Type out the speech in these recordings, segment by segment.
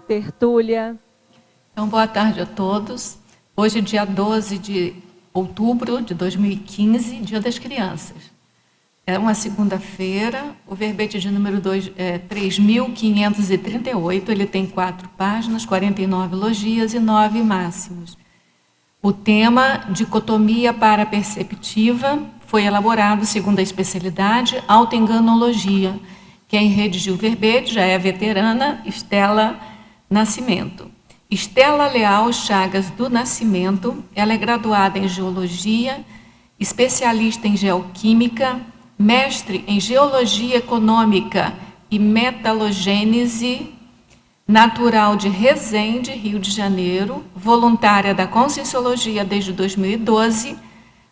tertúlia. Então, boa tarde a todos. Hoje, dia 12 de outubro de 2015, Dia das Crianças. É uma segunda-feira, o verbete de número 3.538, ele tem 4 páginas, 49 logias e 9 máximos. O tema, dicotomia paraperceptiva, foi elaborado segundo a especialidade autoenganologia. Quem redigiu o verbete já é a veterana Estela Nascimento. Estela Leal Chagas do Nascimento, ela é graduada em Geologia, especialista em Geoquímica, mestre em Geologia Econômica e Metalogênese, natural de Resende, Rio de Janeiro, voluntária da Conscienciologia desde 2012,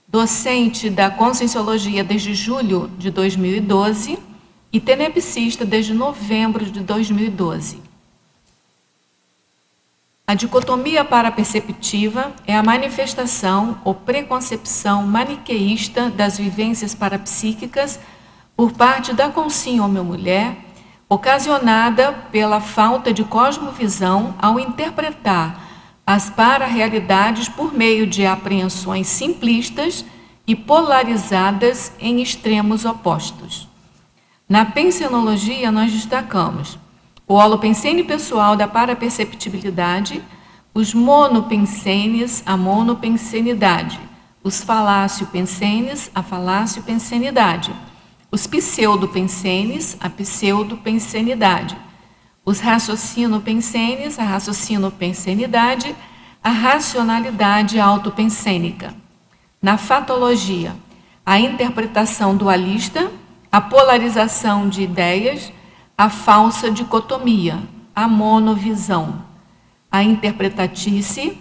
docente da Conscienciologia desde julho de 2012 e tenepsista desde novembro de 2012. A dicotomia paraperceptiva é a manifestação ou preconcepção maniqueísta das vivências parapsíquicas por parte da consciência-mulher, ocasionada pela falta de cosmovisão ao interpretar as para-realidades por meio de apreensões simplistas e polarizadas em extremos opostos. Na pensenologia, nós destacamos o holopensene pessoal da paraperceptibilidade, os monopensenes, a monopensenidade, os falácio-pensenes, a falácio-pensenidade, os pseudopensenes, a pseudopensenidade, os raciocino-pensenes, a raciocino-pensenidade, a racionalidade autopensênica. Na fatologia, a interpretação dualista, a polarização de ideias, a falsa dicotomia, a monovisão, a interpretatice,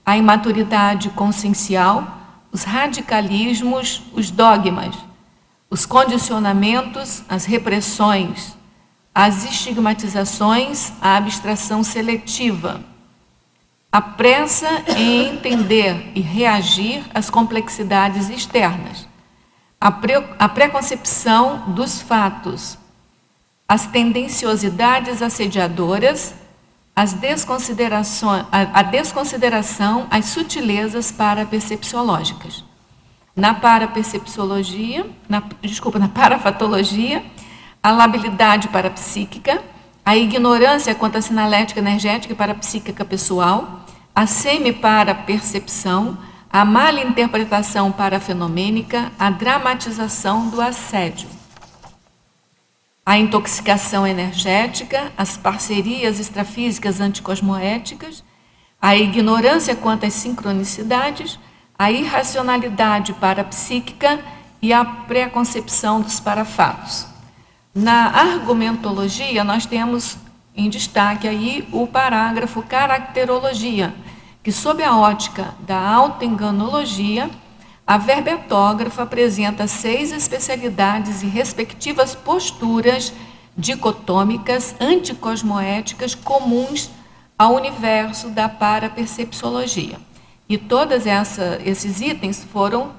a imaturidade consciencial, os radicalismos, os dogmas, os condicionamentos, as repressões, as estigmatizações, a abstração seletiva, a pressa em entender e reagir às complexidades externas, a preconcepção dos fatos, as tendenciosidades assediadoras, a desconsideração, as sutilezas parapercepciológicas. Na parafatologia, a labilidade parapsíquica, a ignorância quanto à sinalética energética e parapsíquica pessoal, a semiparapercepção, a malinterpretação parafenomênica, a dramatização do assédio. A intoxicação energética, as parcerias extrafísicas anticosmoéticas, a ignorância quanto às sincronicidades, a irracionalidade parapsíquica e a preconcepção dos parafatos. Na argumentologia, nós temos em destaque aí o parágrafo caracterologia, que sob a ótica da autoenganologia, a verbetógrafa apresenta 6 especialidades e respectivas posturas dicotômicas anticosmoéticas comuns ao universo da parapercepciologia. E todos esses itens foram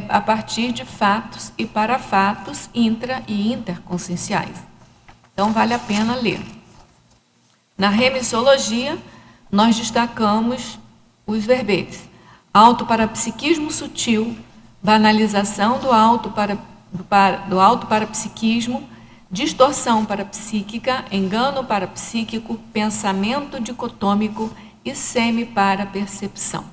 a partir de fatos e parafatos intra- e interconscienciais. Então, vale a pena ler. Na remissologia, nós destacamos os verbetes. Autoparapsiquismo sutil, banalização do autoparapsiquismo, distorção parapsíquica, engano parapsíquico, pensamento dicotômico e semiparapercepção.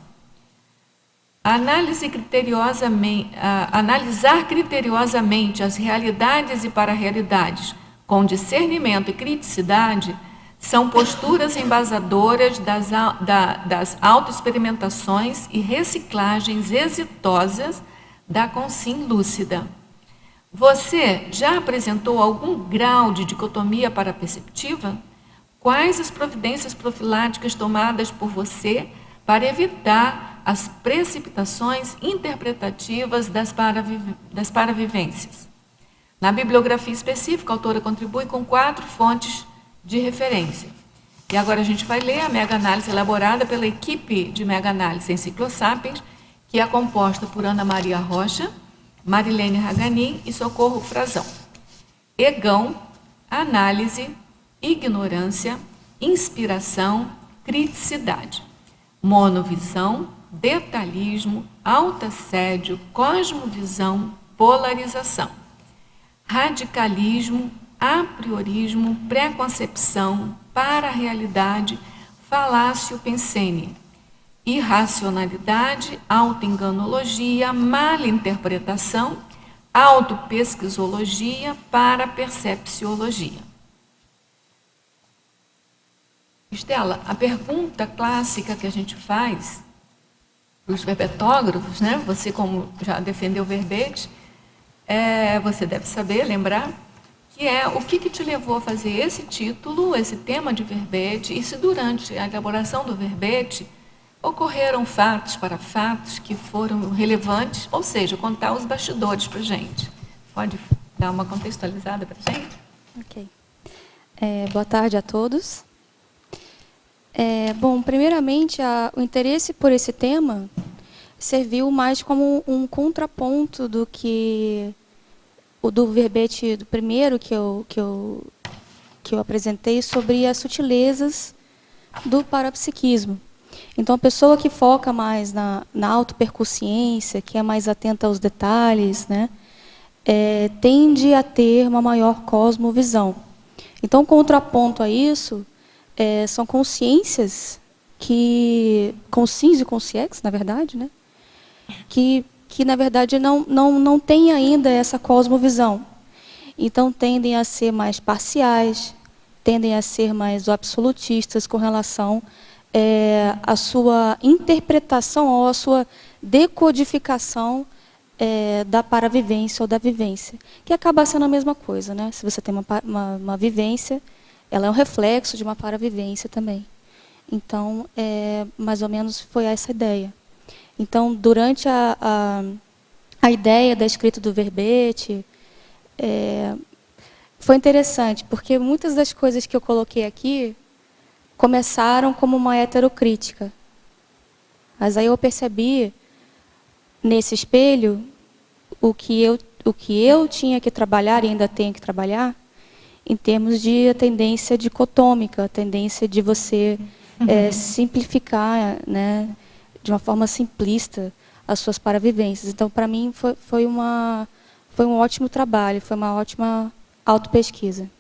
Analisar criteriosamente as realidades e para-realidades com discernimento e criticidade são posturas embasadoras das autoexperimentações e reciclagens exitosas da consciência lúcida. Você já apresentou algum grau de dicotomia paraperceptiva? Quais as providências profiláticas tomadas por você para evitar as precipitações interpretativas das paravivências? Na bibliografia específica, a autora contribui com 4 fontes de referência. E agora a gente vai ler a mega-análise elaborada pela equipe de mega-análise Enciclosapiens, que é composta por Ana Maria Rocha, Marilene Raganin e Socorro Frazão. Egão, análise, ignorância, inspiração, criticidade. Monovisão, detalhismo, autoassédio, cosmovisão, polarização. Radicalismo, apriorismo, preconcepção, para-realidade, falácio pensene. Irracionalidade, autoenganologia, malinterpretação, autopesquisologia, parapercepciologia. Estela, a pergunta clássica que a gente faz para os verbetógrafos, né? Você, como já defendeu o verbete, você deve saber, lembrar, que é o que te levou a fazer esse título, esse tema de verbete, e se durante a elaboração do verbete ocorreram fatos para fatos que foram relevantes, ou seja, contar os bastidores para a gente. Pode dar uma contextualizada para a gente? Ok. Boa tarde a todos. Bom, primeiramente, o interesse por esse tema serviu mais como um contraponto do que o do verbete do primeiro que eu apresentei sobre as sutilezas do parapsiquismo. Então, a pessoa que foca mais na autoperconsciência, que é mais atenta aos detalhes, né, tende a ter uma maior cosmovisão. Então, o contraponto a isso são consciências consciência e consciex, na verdade, né, que na verdade não têm ainda essa cosmovisão. Então, tendem a ser mais parciais, tendem a ser mais absolutistas com relação a sua interpretação ou a sua decodificação da paravivência ou da vivência, que acaba sendo a mesma coisa, né? Se você tem uma vivência, ela é um reflexo de uma paravivência também. Então, mais ou menos foi essa a ideia. Então, durante a ideia da escrita do verbete, foi interessante, porque muitas das coisas que eu coloquei aqui começaram como uma heterocrítica. Mas aí eu percebi, nesse espelho, o que eu tinha que trabalhar e ainda tenho que trabalhar, em termos de tendência dicotômica, a tendência de você simplificar, né, de uma forma simplista as suas paravivências. Então, para mim, foi um ótimo trabalho, foi uma ótima autopesquisa.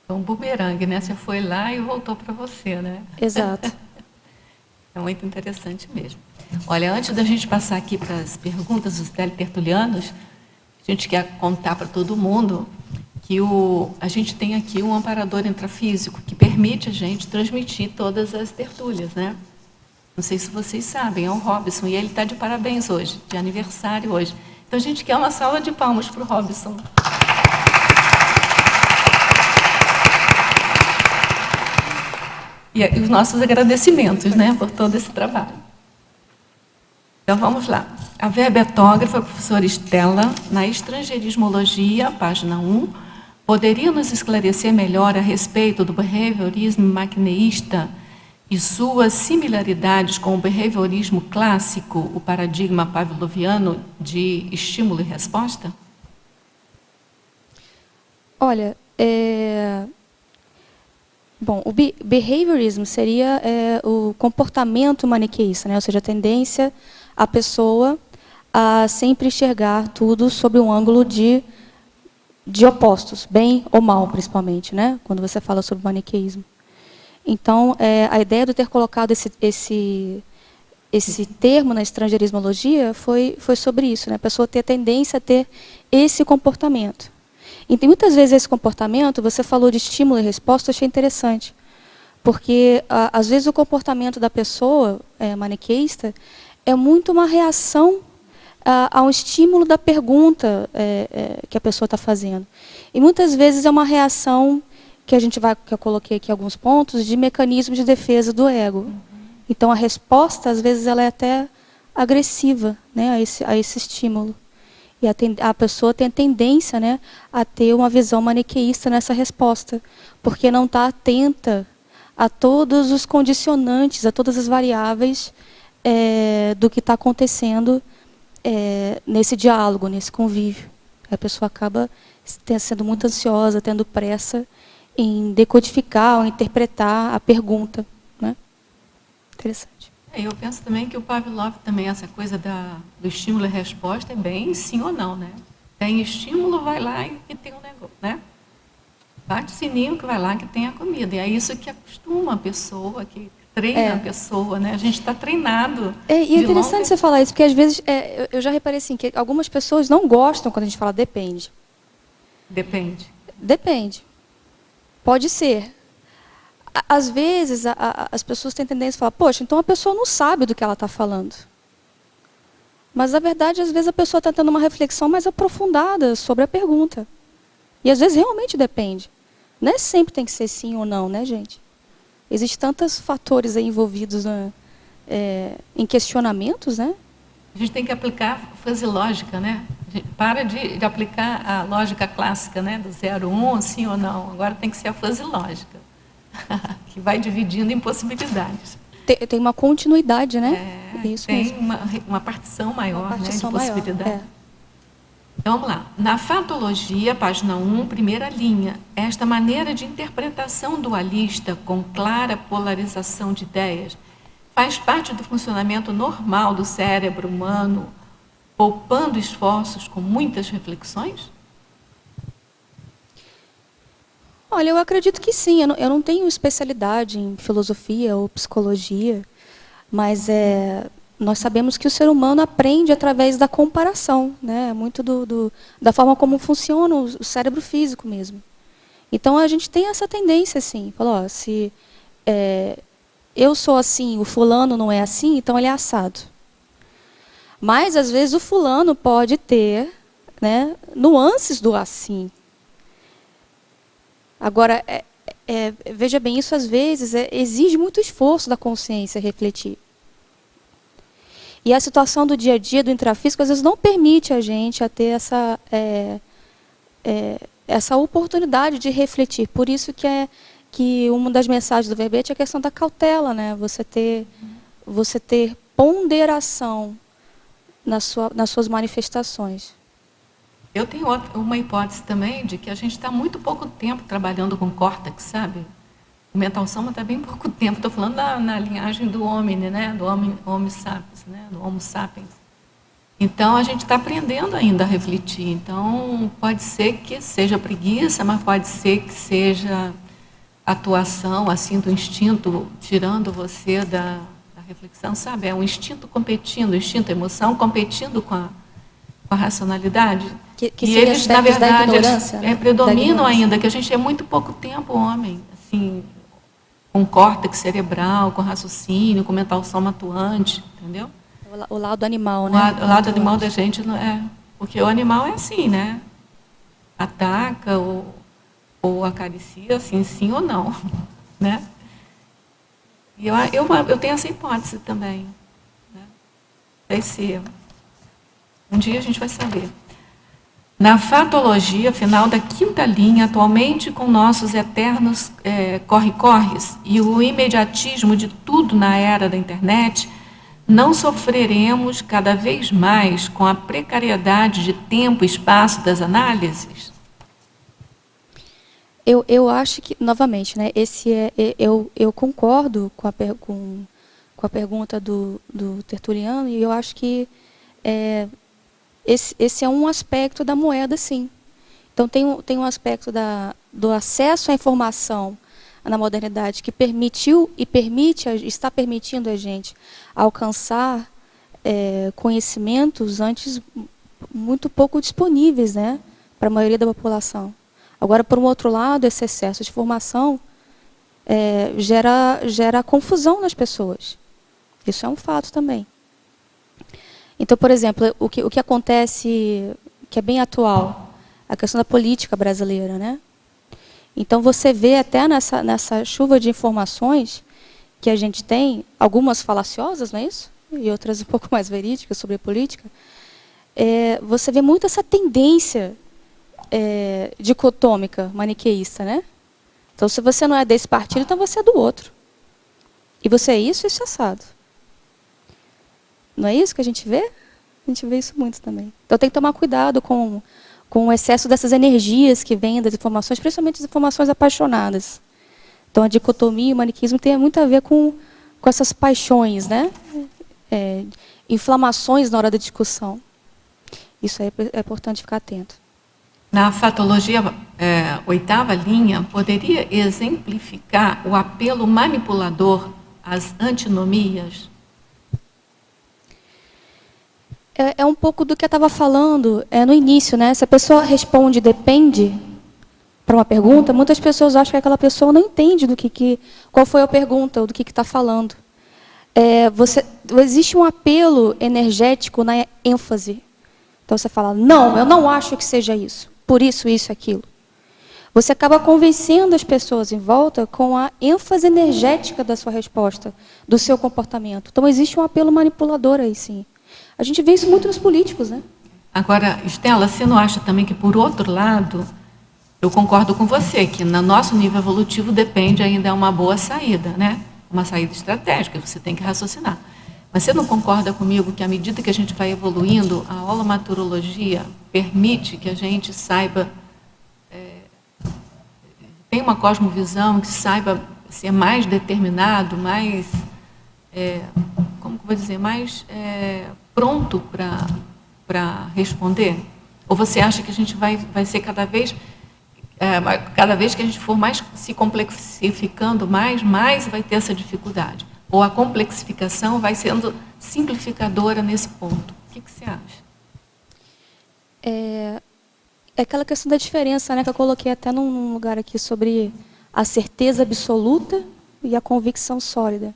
Um bumerangue, né? Você foi lá e voltou para você, né? Exato. É muito interessante mesmo. Olha, antes da gente passar aqui para as perguntas dos teletertulianos, a gente quer contar para todo mundo que a gente tem aqui um amparador intrafísico que permite a gente transmitir todas as tertúlias, né? Não sei se vocês sabem, é o Robson, e ele está de parabéns hoje, de aniversário hoje. Então, a gente quer uma salva de palmas para o Robson. E os nossos agradecimentos, né, por todo esse trabalho. Então, vamos lá. A verbetógrafa, a professora Estela, na Estrangeirismologia, página 1, poderia nos esclarecer melhor a respeito do behaviorismo maquineísta e suas similaridades com o behaviorismo clássico, o paradigma pavloviano de estímulo e resposta? Olha, bom, o behaviorismo seria o comportamento maniqueísta, né? Ou seja, a tendência a pessoa a sempre enxergar tudo sob um ângulo de opostos, bem ou mal, principalmente, né? Quando você fala sobre maniqueísmo. Então, a ideia de ter colocado esse termo na estrangeirismologia foi sobre isso, né? A pessoa ter a tendência a ter esse comportamento. E tem muitas vezes esse comportamento, você falou de estímulo e resposta, eu achei interessante. Porque, às vezes, o comportamento da pessoa maniqueísta é muito uma reação a um estímulo da pergunta que a pessoa está fazendo. E muitas vezes é uma reação que eu coloquei aqui alguns pontos, de mecanismo de defesa do ego. Então, a resposta, às vezes, ela é até agressiva, né, a esse estímulo. E a pessoa tem a tendência, né, a ter uma visão maniqueísta nessa resposta, porque não está atenta a todos os condicionantes, a todas as variáveis do que está acontecendo nesse diálogo, nesse convívio. A pessoa acaba sendo muito ansiosa, tendo pressa, em decodificar ou interpretar a pergunta, né? Interessante. Eu penso também que o Pavlov também, essa coisa do estímulo e resposta é bem sim ou não, né? Tem estímulo, vai lá e tem um negócio, né? Bate o sininho que vai lá que tem a comida. E é isso que acostuma a pessoa, que treina a pessoa, né? A gente está treinado. E é interessante você falar isso, porque às vezes eu já reparei assim, que algumas pessoas não gostam quando a gente fala depende. Depende. Depende. Pode ser. Às vezes, as pessoas têm tendência a falar, poxa, então a pessoa não sabe do que ela está falando. Mas, na verdade, às vezes a pessoa está tendo uma reflexão mais aprofundada sobre a pergunta. E, às vezes, realmente depende. Não é sempre tem que ser sim ou não, né, gente? Existem tantos fatores aí envolvidos em questionamentos, né? A gente tem que aplicar fase lógica, né? Para de aplicar a lógica clássica, né? Do 0, 1, sim ou não. Agora tem que ser a fase lógica, que vai dividindo em possibilidades. Tem uma continuidade, né? Isso tem mesmo. uma partição maior, uma partição, né, de possibilidades. Maior, Então, vamos lá. Na fatologia, página 1, primeira linha, esta maneira de interpretação dualista com clara polarização de ideias faz parte do funcionamento normal do cérebro humano, poupando esforços com muitas reflexões? Olha, eu acredito que sim. Eu não tenho especialidade em filosofia ou psicologia, mas nós sabemos que o ser humano aprende através da comparação, né? Muito da forma como funciona o cérebro físico mesmo. Então, a gente tem essa tendência, assim, falar, se eu sou assim, o fulano não é assim, então ele é assado. Mas, às vezes, o fulano pode ter, né, nuances do assim. Agora, veja bem, isso às vezes exige muito esforço da consciência refletir. E a situação do dia a dia, do intrafísico, às vezes não permite a gente a ter essa oportunidade de refletir. Por isso que uma das mensagens do verbete é a questão da cautela, né? Você ter ponderação nas suas manifestações. Eu tenho uma hipótese também de que a gente está muito pouco tempo trabalhando com córtex, sabe? O mental soma está bem pouco tempo. Estou falando na linhagem do homem, né? Do homo sapiens, né? Do homo sapiens. Então, a gente está aprendendo ainda a refletir. Então, pode ser que seja preguiça, mas pode ser que seja atuação, assim, do instinto, tirando você da reflexão, sabe? É um instinto competindo, o instinto, a emoção competindo com a racionalidade. E eles, na verdade, predominam ainda, que a gente é muito pouco tempo homem, assim, com córtex cerebral, com raciocínio, com mental soma atuante, entendeu? O lado animal, né? O lado animal da gente não é. Porque o animal é assim, né? Ataca ou acaricia, assim, sim ou não, né? E eu tenho essa hipótese também. Né? Se um dia a gente vai saber. Na fatologia, final da quinta linha, atualmente com nossos eternos corre-corres e o imediatismo de tudo na era da internet, não sofreremos cada vez mais com a precariedade de tempo e espaço das análises? Eu acho que, novamente, né, eu concordo com a pergunta do Tertuliano, e eu acho que esse é um aspecto da moeda, sim. Então, tem um aspecto do acesso à informação na modernidade que permitiu e está permitindo a gente alcançar conhecimentos antes muito pouco disponíveis, né, para a maioria da população. Agora, por um outro lado, esse excesso de informação gera confusão nas pessoas. Isso é um fato também. Então, por exemplo, o que acontece, que é bem atual, a questão da política brasileira, né? Então, você vê até nessa chuva de informações que a gente tem, algumas falaciosas, não é isso? E outras um pouco mais verídicas sobre a política, você vê muito essa tendência dicotômica, maniqueísta, né? Então, se você não é desse partido, então você é do outro. E você é isso é assado. Não é isso que a gente vê? A gente vê isso muito também. Então, tem que tomar cuidado com com o excesso dessas energias que vêm das informações, principalmente as informações apaixonadas. Então, a dicotomia e o maniqueísmo tem muito a ver com essas paixões, né? Inflamações na hora da discussão. Isso aí é importante ficar atento. Na fatologia, oitava linha, poderia exemplificar o apelo manipulador às antinomias? É um pouco do que eu estava falando no início, né? Se a pessoa responde depende para uma pergunta, muitas pessoas acham que aquela pessoa não entende qual foi a pergunta ou do que está falando. Existe um apelo energético na ênfase. Então você fala, não, eu não acho que seja isso, por isso, isso, aquilo. Você acaba convencendo as pessoas em volta com a ênfase energética da sua resposta, do seu comportamento. Então existe um apelo manipulador aí, sim. A gente vê isso muito nos políticos, né? Agora, Estela, você não acha também que, por outro lado, eu concordo com você, que no nosso nível evolutivo depende ainda uma boa saída, né? Uma saída estratégica, você tem que raciocinar. Mas você não concorda comigo que, à medida que a gente vai evoluindo, a holomaturologia permite que a gente saiba, tem uma cosmovisão que saiba ser mais determinado, mais, como que eu vou dizer, mais pronto para responder? Ou você acha que a gente vai ser cada vez que a gente for mais se complexificando mais vai ter essa dificuldade? Ou a complexificação vai sendo simplificadora nesse ponto? O que você acha? É aquela questão da diferença, né, que eu coloquei até num lugar aqui sobre a certeza absoluta e a convicção sólida.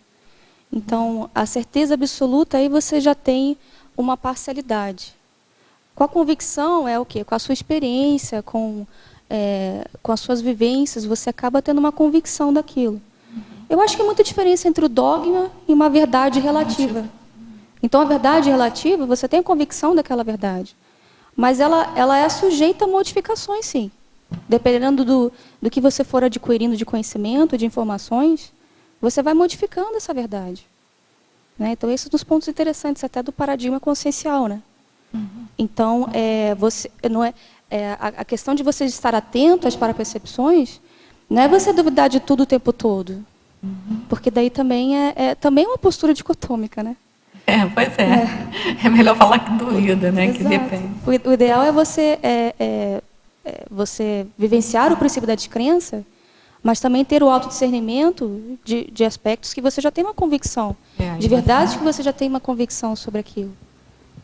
Então, a certeza absoluta, aí você já tem uma parcialidade. Com a convicção é o quê? Com a sua experiência, com as suas vivências, você acaba tendo uma convicção daquilo. Eu acho que há muita diferença entre o dogma e uma verdade relativa. Então, a verdade relativa, você tem a convicção daquela verdade. Mas ela é sujeita a modificações, sim. Dependendo do que você for adquirindo de conhecimento, de informações, você vai modificando essa verdade. Né? Então, esse é um dos pontos interessantes até do paradigma consciencial. Né? Então, a questão de você estar atento às parapercepções não é você duvidar de tudo o tempo todo. Porque daí também também uma postura dicotômica, né? Pois é. É melhor falar que duvida, né? Exato. Que depende. O ideal é você vivenciar o princípio da descrença, mas também ter o autodiscernimento de aspectos que você já tem uma convicção, de verdades que você já tem uma convicção sobre aquilo.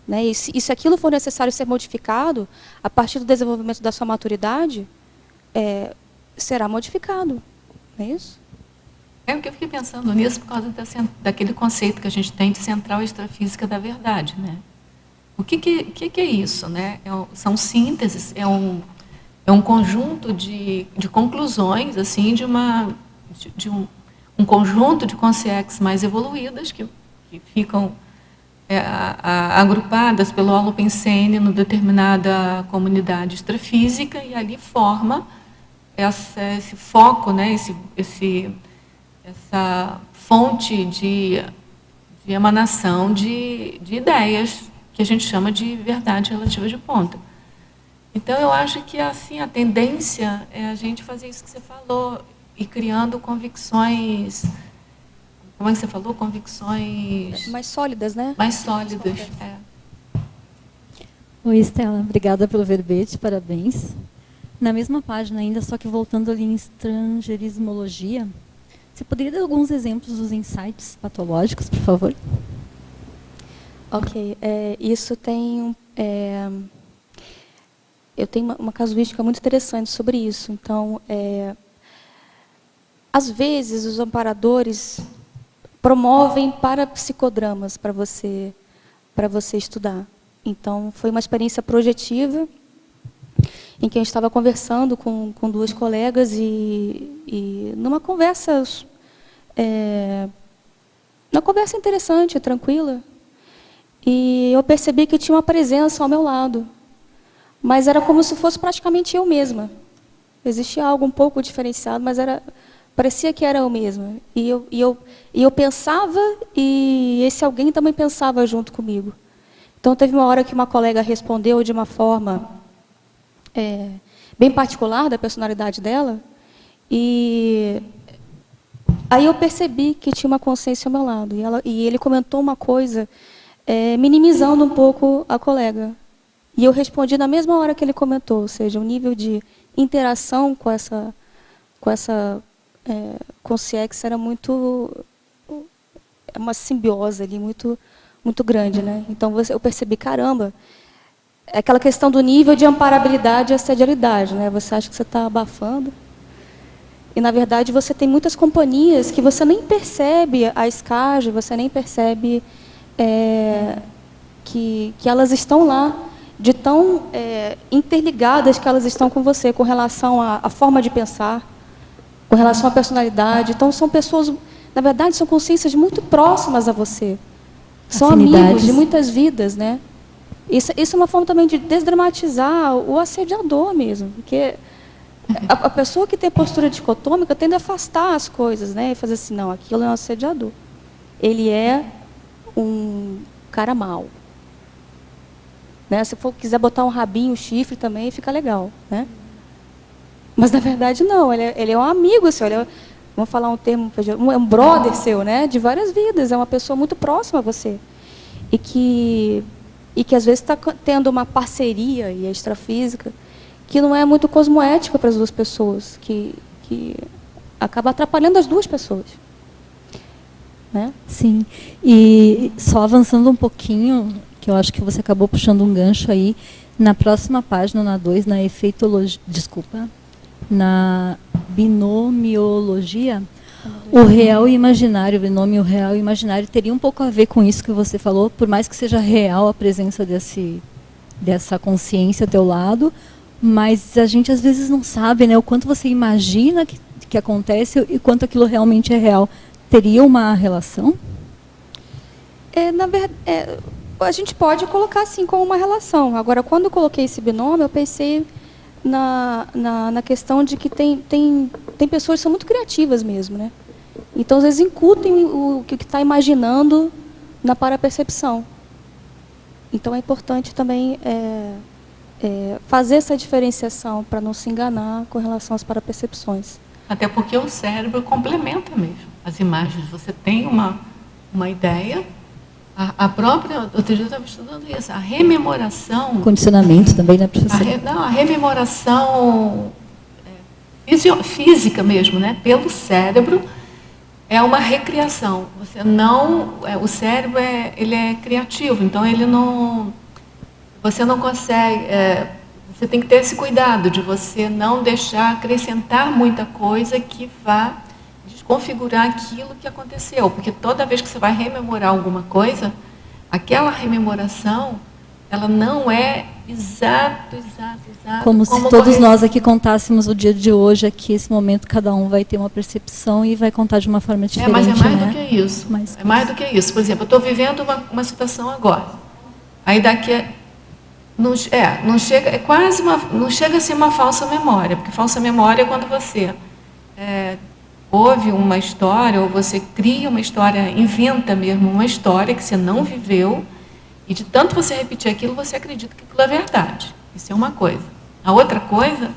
Né? E se aquilo for necessário ser modificado, a partir do desenvolvimento da sua maturidade, será modificado. Não é isso? É o que eu fiquei pensando nisso por causa daquele conceito que a gente tem de central extrafísica da verdade, né? O que é isso, né? São sínteses, é um conjunto de conclusões, assim, de um conjunto de consciências mais evoluídas que ficam agrupadas pelo Holopensene numa determinada comunidade extrafísica e ali forma esse foco, né? Essa fonte de emanação de ideias que a gente chama de verdade relativa de ponta. Então, eu acho que assim, a tendência é a gente fazer isso que você falou, e criando convicções, como é que você falou? Convicções... Mais sólidas, né? Mais sólidas, Oi, Estela, obrigada pelo verbete, parabéns. Na mesma página ainda, só que voltando ali em estrangerismologia, você poderia dar alguns exemplos dos insights patológicos, por favor? Ok. Isso tem... eu tenho uma casuística muito interessante sobre isso. Então, às vezes, os amparadores promovem parapsicodramas para você estudar. Então, foi uma experiência projetiva, em que eu estava conversando com duas colegas e numa conversa interessante, tranquila, e eu percebi que tinha uma presença ao meu lado, mas era como se fosse praticamente eu mesma. Existia algo um pouco diferenciado, mas parecia que era eu mesma. E eu pensava, e esse alguém também pensava junto comigo. Então, teve uma hora que uma colega respondeu de uma forma bem particular da personalidade dela. E aí eu percebi que tinha uma consciência ao meu lado. E ele comentou uma coisa, minimizando um pouco a colega. E eu respondi na mesma hora que ele comentou, ou seja, o nível de interação com essa consciência era uma simbiose ali muito grande, né? Então eu percebi, caramba, é aquela questão do nível de amparabilidade e assedialidade, né? Você acha que você está abafando, e na verdade você tem muitas companhias que você nem percebe a escagem, você nem percebe que elas estão lá, de tão interligadas que elas estão com você, com relação à forma de pensar, com relação à personalidade. Então, são pessoas, na verdade, são consciências muito próximas a você. São amigos de muitas vidas, né? Isso é uma forma também de desdramatizar o assediador mesmo, porque a pessoa que tem postura dicotômica tende a afastar as coisas, né? E fazer assim, não, aquilo é um assediador. Ele é um cara mau. Né? Se quiser botar um rabinho, um chifre também, fica legal, né? Mas, na verdade, não. Ele é um amigo seu. Vamos falar um termo, é um brother seu, né? De várias vidas. É uma pessoa muito próxima a você. E que às vezes, está tendo uma parceria e extrafísica que não é muito cosmoética para as duas pessoas, que acaba atrapalhando as duas pessoas. Né? Sim. E só avançando um pouquinho, que eu acho que você acabou puxando um gancho aí, na próxima página, na 2, na efeitologia, na binomiologia, o real e imaginário, o binômio real e imaginário teria um pouco a ver com isso que você falou, por mais que seja real a presença dessa consciência ao teu lado, mas a gente às vezes não sabe, né, o quanto você imagina que acontece e quanto aquilo realmente é real. Teria uma relação? Na verdade, a gente pode colocar assim como uma relação. Agora, quando eu coloquei esse binômio, eu pensei na questão de que tem pessoas que são muito criativas mesmo, né? Então, às vezes, incutem o que está imaginando na parapercepção. Então, é importante também fazer essa diferenciação para não se enganar com relação às parapercepções. Até porque o cérebro complementa mesmo as imagens. Você tem uma ideia, a própria... Outro dia eu estava estudando isso, a rememoração... Condicionamento também, né, professora? A rememoração física mesmo, né, pelo cérebro, é uma recriação. Você não... o cérebro ele é criativo, então ele não... Você não consegue... você tem que ter esse cuidado de você não deixar acrescentar muita coisa que vá desconfigurar aquilo que aconteceu. Porque toda vez que você vai rememorar alguma coisa, aquela rememoração, ela não é exato. Como se todos nós aqui contássemos o dia de hoje, aqui, esse momento, cada um vai ter uma percepção e vai contar de uma forma diferente. Mas é mais né? do que isso. É mais do que isso. Por exemplo, eu estou vivendo uma situação agora. Aí daqui... Não chega, não chega a ser uma falsa memória, porque falsa memória é quando você ouve uma história, ou você cria uma história, inventa mesmo uma história que você não viveu, e de tanto você repetir aquilo, você acredita que aquilo é verdade. Isso é uma coisa. A outra coisa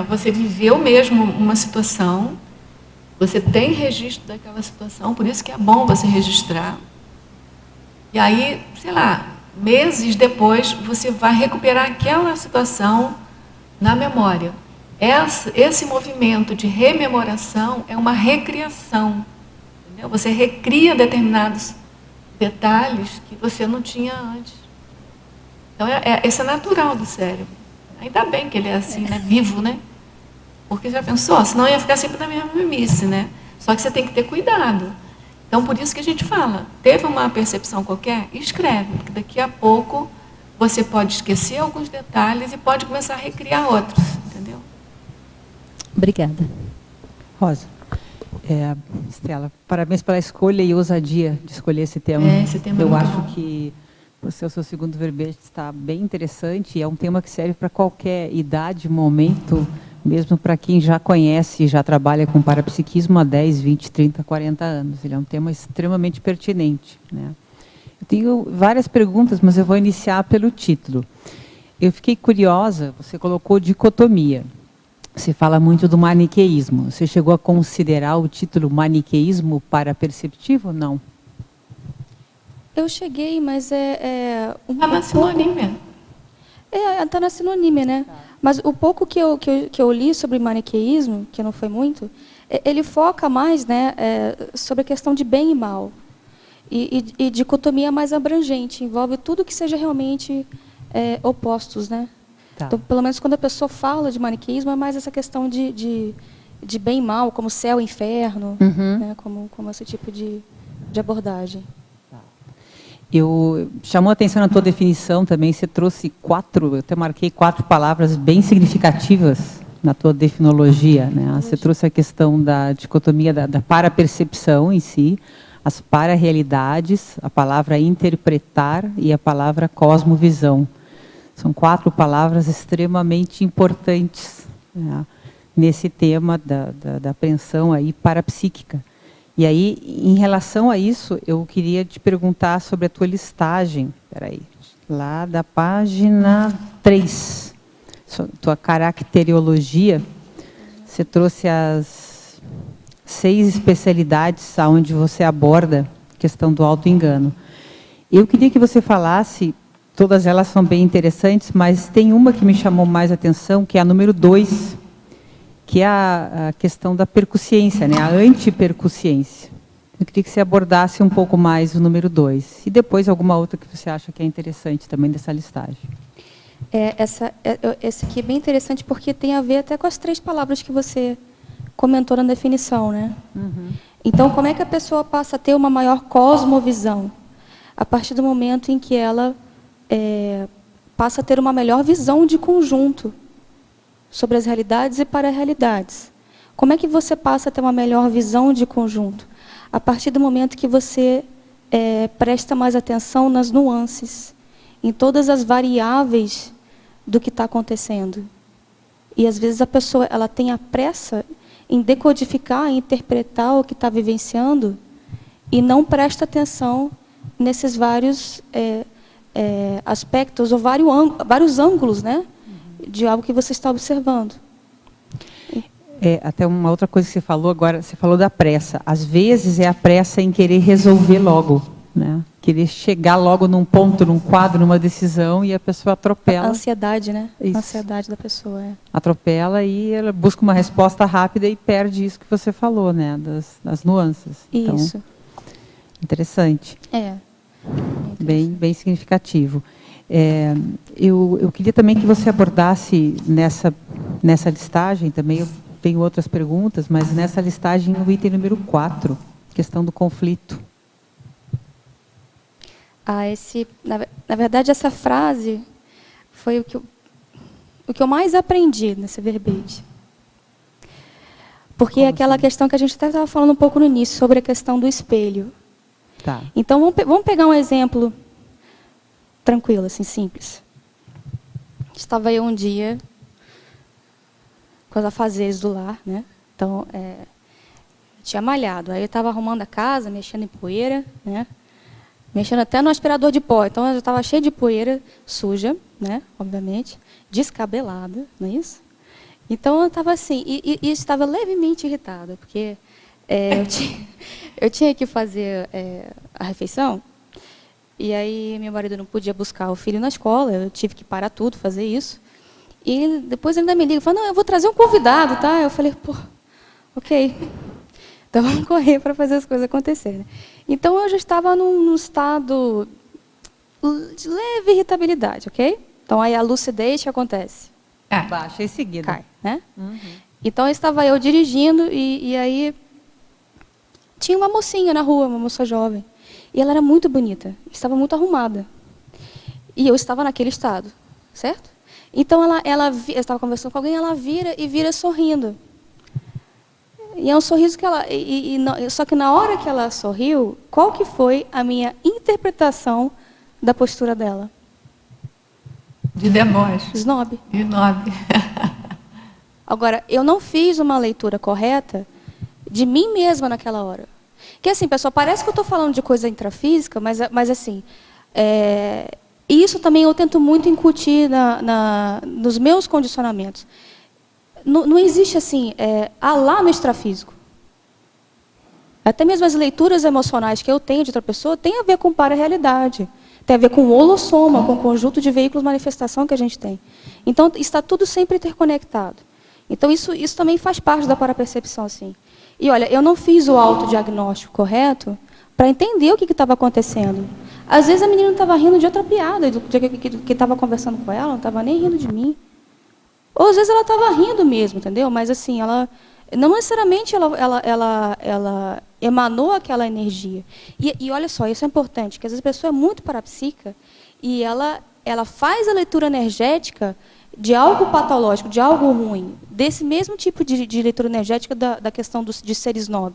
você viveu mesmo uma situação, você tem registro daquela situação, por isso que é bom você registrar, e aí, sei lá, meses depois, você vai recuperar aquela situação na memória. Esse movimento de rememoração é uma recriação. Entendeu? Você recria determinados detalhes que você não tinha antes. Então, isso é natural do cérebro. Ainda bem que ele é assim, né? Vivo, né? Porque já pensou? Senão ia ficar sempre na mesma mesmice, né? Só que você tem que ter cuidado. Então, por isso que a gente fala, teve uma percepção qualquer, escreve, porque daqui a pouco você pode esquecer alguns detalhes e pode começar a recriar outros, entendeu? Obrigada. Rosa. Estela, parabéns pela escolha e ousadia de escolher esse tema. Esse tema eu é muito acho bom. que o seu segundo verbete está bem interessante e é um tema que serve para qualquer idade, momento, mesmo para quem já conhece e já trabalha com parapsiquismo há 10, 20, 30, 40 anos. Ele é um tema extremamente pertinente, né? Eu tenho várias perguntas, mas eu vou iniciar pelo título. Eu fiquei curiosa, você colocou dicotomia. Você fala muito do maniqueísmo. Você chegou a considerar o título maniqueísmo paraperceptivo? Não. Eu cheguei, mas Está na sinonímia. Está na sinonímia, né? Mas o pouco que eu li sobre maniqueísmo, que não foi muito, ele foca mais, né, sobre a questão de bem e mal. E dicotomia mais abrangente, envolve tudo que seja realmente opostos, né? Tá. Então, pelo menos quando a pessoa fala de maniqueísmo, é mais essa questão de bem e mal, como céu e inferno, né, como esse tipo de abordagem. Chamou a atenção na tua definição também, você trouxe eu até marquei 4 palavras bem significativas na tua definologia, né? Você trouxe a questão da dicotomia da parapercepção em si, as pararealidades, a palavra interpretar e a palavra cosmovisão. São 4 palavras extremamente importantes, né, nesse tema da apreensão aí parapsíquica. E aí, em relação a isso, eu queria te perguntar sobre a tua listagem, lá da página 3, tua caracteriologia, você trouxe as 6 especialidades onde você aborda a questão do autoengano. Eu queria que você falasse, todas elas são bem interessantes, mas tem uma que me chamou mais atenção, que é a número 2, que é a questão da percussiência, né? A antipercussiência. Eu queria que você abordasse um pouco mais o número 2. E depois alguma outra que você acha que é interessante também dessa listagem. Esse aqui é bem interessante porque tem a ver até com as 3 palavras que você comentou na definição, né? Então, como é que a pessoa passa a ter uma maior cosmovisão? A partir do momento em que ela passa a ter uma melhor visão de conjunto sobre as realidades e para-realidades. Como é que você passa a ter uma melhor visão de conjunto? A partir do momento que você presta mais atenção nas nuances, em todas as variáveis do que está acontecendo. E, às vezes, a pessoa ela tem a pressa em decodificar, em interpretar o que está vivenciando e não presta atenção nesses vários aspectos ou vários ângulos, né, de algo que você está observando. Até uma outra coisa que você falou agora, você falou da pressa. Às vezes é a pressa em querer resolver logo, né? Querer chegar logo num ponto, num quadro, numa decisão, e a pessoa atropela. A ansiedade, né? Isso. A ansiedade da pessoa. Atropela e ela busca uma resposta rápida e perde isso que você falou, né? Das nuances. Isso. Então, interessante. Bem significativo. Eu queria também que você abordasse nessa listagem, também eu tenho outras perguntas, mas nessa listagem o item número 4, questão do conflito. Na verdade, essa frase foi o que eu mais aprendi nesse verbete. Porque é aquela questão que a gente até estava falando um pouco no início, sobre a questão do espelho. Tá. Então, vamos pegar um exemplo tranquilo, assim, simples. Estava eu um dia com os afazeres do lar, né? Então, tinha malhado. Aí eu estava arrumando a casa, mexendo em poeira, né? Mexendo até no aspirador de pó. Então, eu já estava cheia de poeira suja, né? Obviamente, descabelada, não é isso? Então, eu estava assim, e estava levemente irritada, porque eu tinha que fazer a refeição, e aí meu marido não podia buscar o filho na escola, eu tive que parar tudo, fazer isso. E depois ele ainda me liga e fala, não, eu vou trazer um convidado, tá? Eu falei, pô, ok. Então vamos correr para fazer as coisas acontecerem. Então eu já estava num estado de leve irritabilidade, ok? Então aí a lucidez que acontece? Baixa em seguida. Cai, né? Então estava eu dirigindo e aí tinha uma mocinha na rua, uma moça jovem. E ela era muito bonita, estava muito arrumada. E eu estava naquele estado, certo? Então, eu estava conversando com alguém, ela vira sorrindo. E é um sorriso que ela... só que na hora que ela sorriu, qual que foi a minha interpretação da postura dela? De deboche. Snob. Snob. Agora, eu não fiz uma leitura correta de mim mesma naquela hora. Que assim, pessoal, parece que eu estou falando de coisa intrafísica, mas assim, E isso também eu tento muito incutir nos meus condicionamentos. Não existe assim, lá no extrafísico. Até mesmo as leituras emocionais que eu tenho de outra pessoa tem a ver com para-realidade. Tem a ver com o holossoma, com o conjunto de veículos de manifestação que a gente tem. Então, está tudo sempre interconectado. Então, isso também faz parte da parapercepção, assim. E, olha, eu não fiz o autodiagnóstico correto para entender o que estava acontecendo. Às vezes, a menina estava rindo de outra piada, que estava conversando com ela, não estava nem rindo de mim. Ou, às vezes, ela estava rindo mesmo, entendeu? Mas, assim, ela... Não necessariamente ela emanou aquela energia. E olha só, isso é importante, que às vezes a pessoa é muito parapsíquica e ela faz a leitura energética de algo patológico, de algo ruim, desse mesmo tipo de leitura energética da questão de ser snob.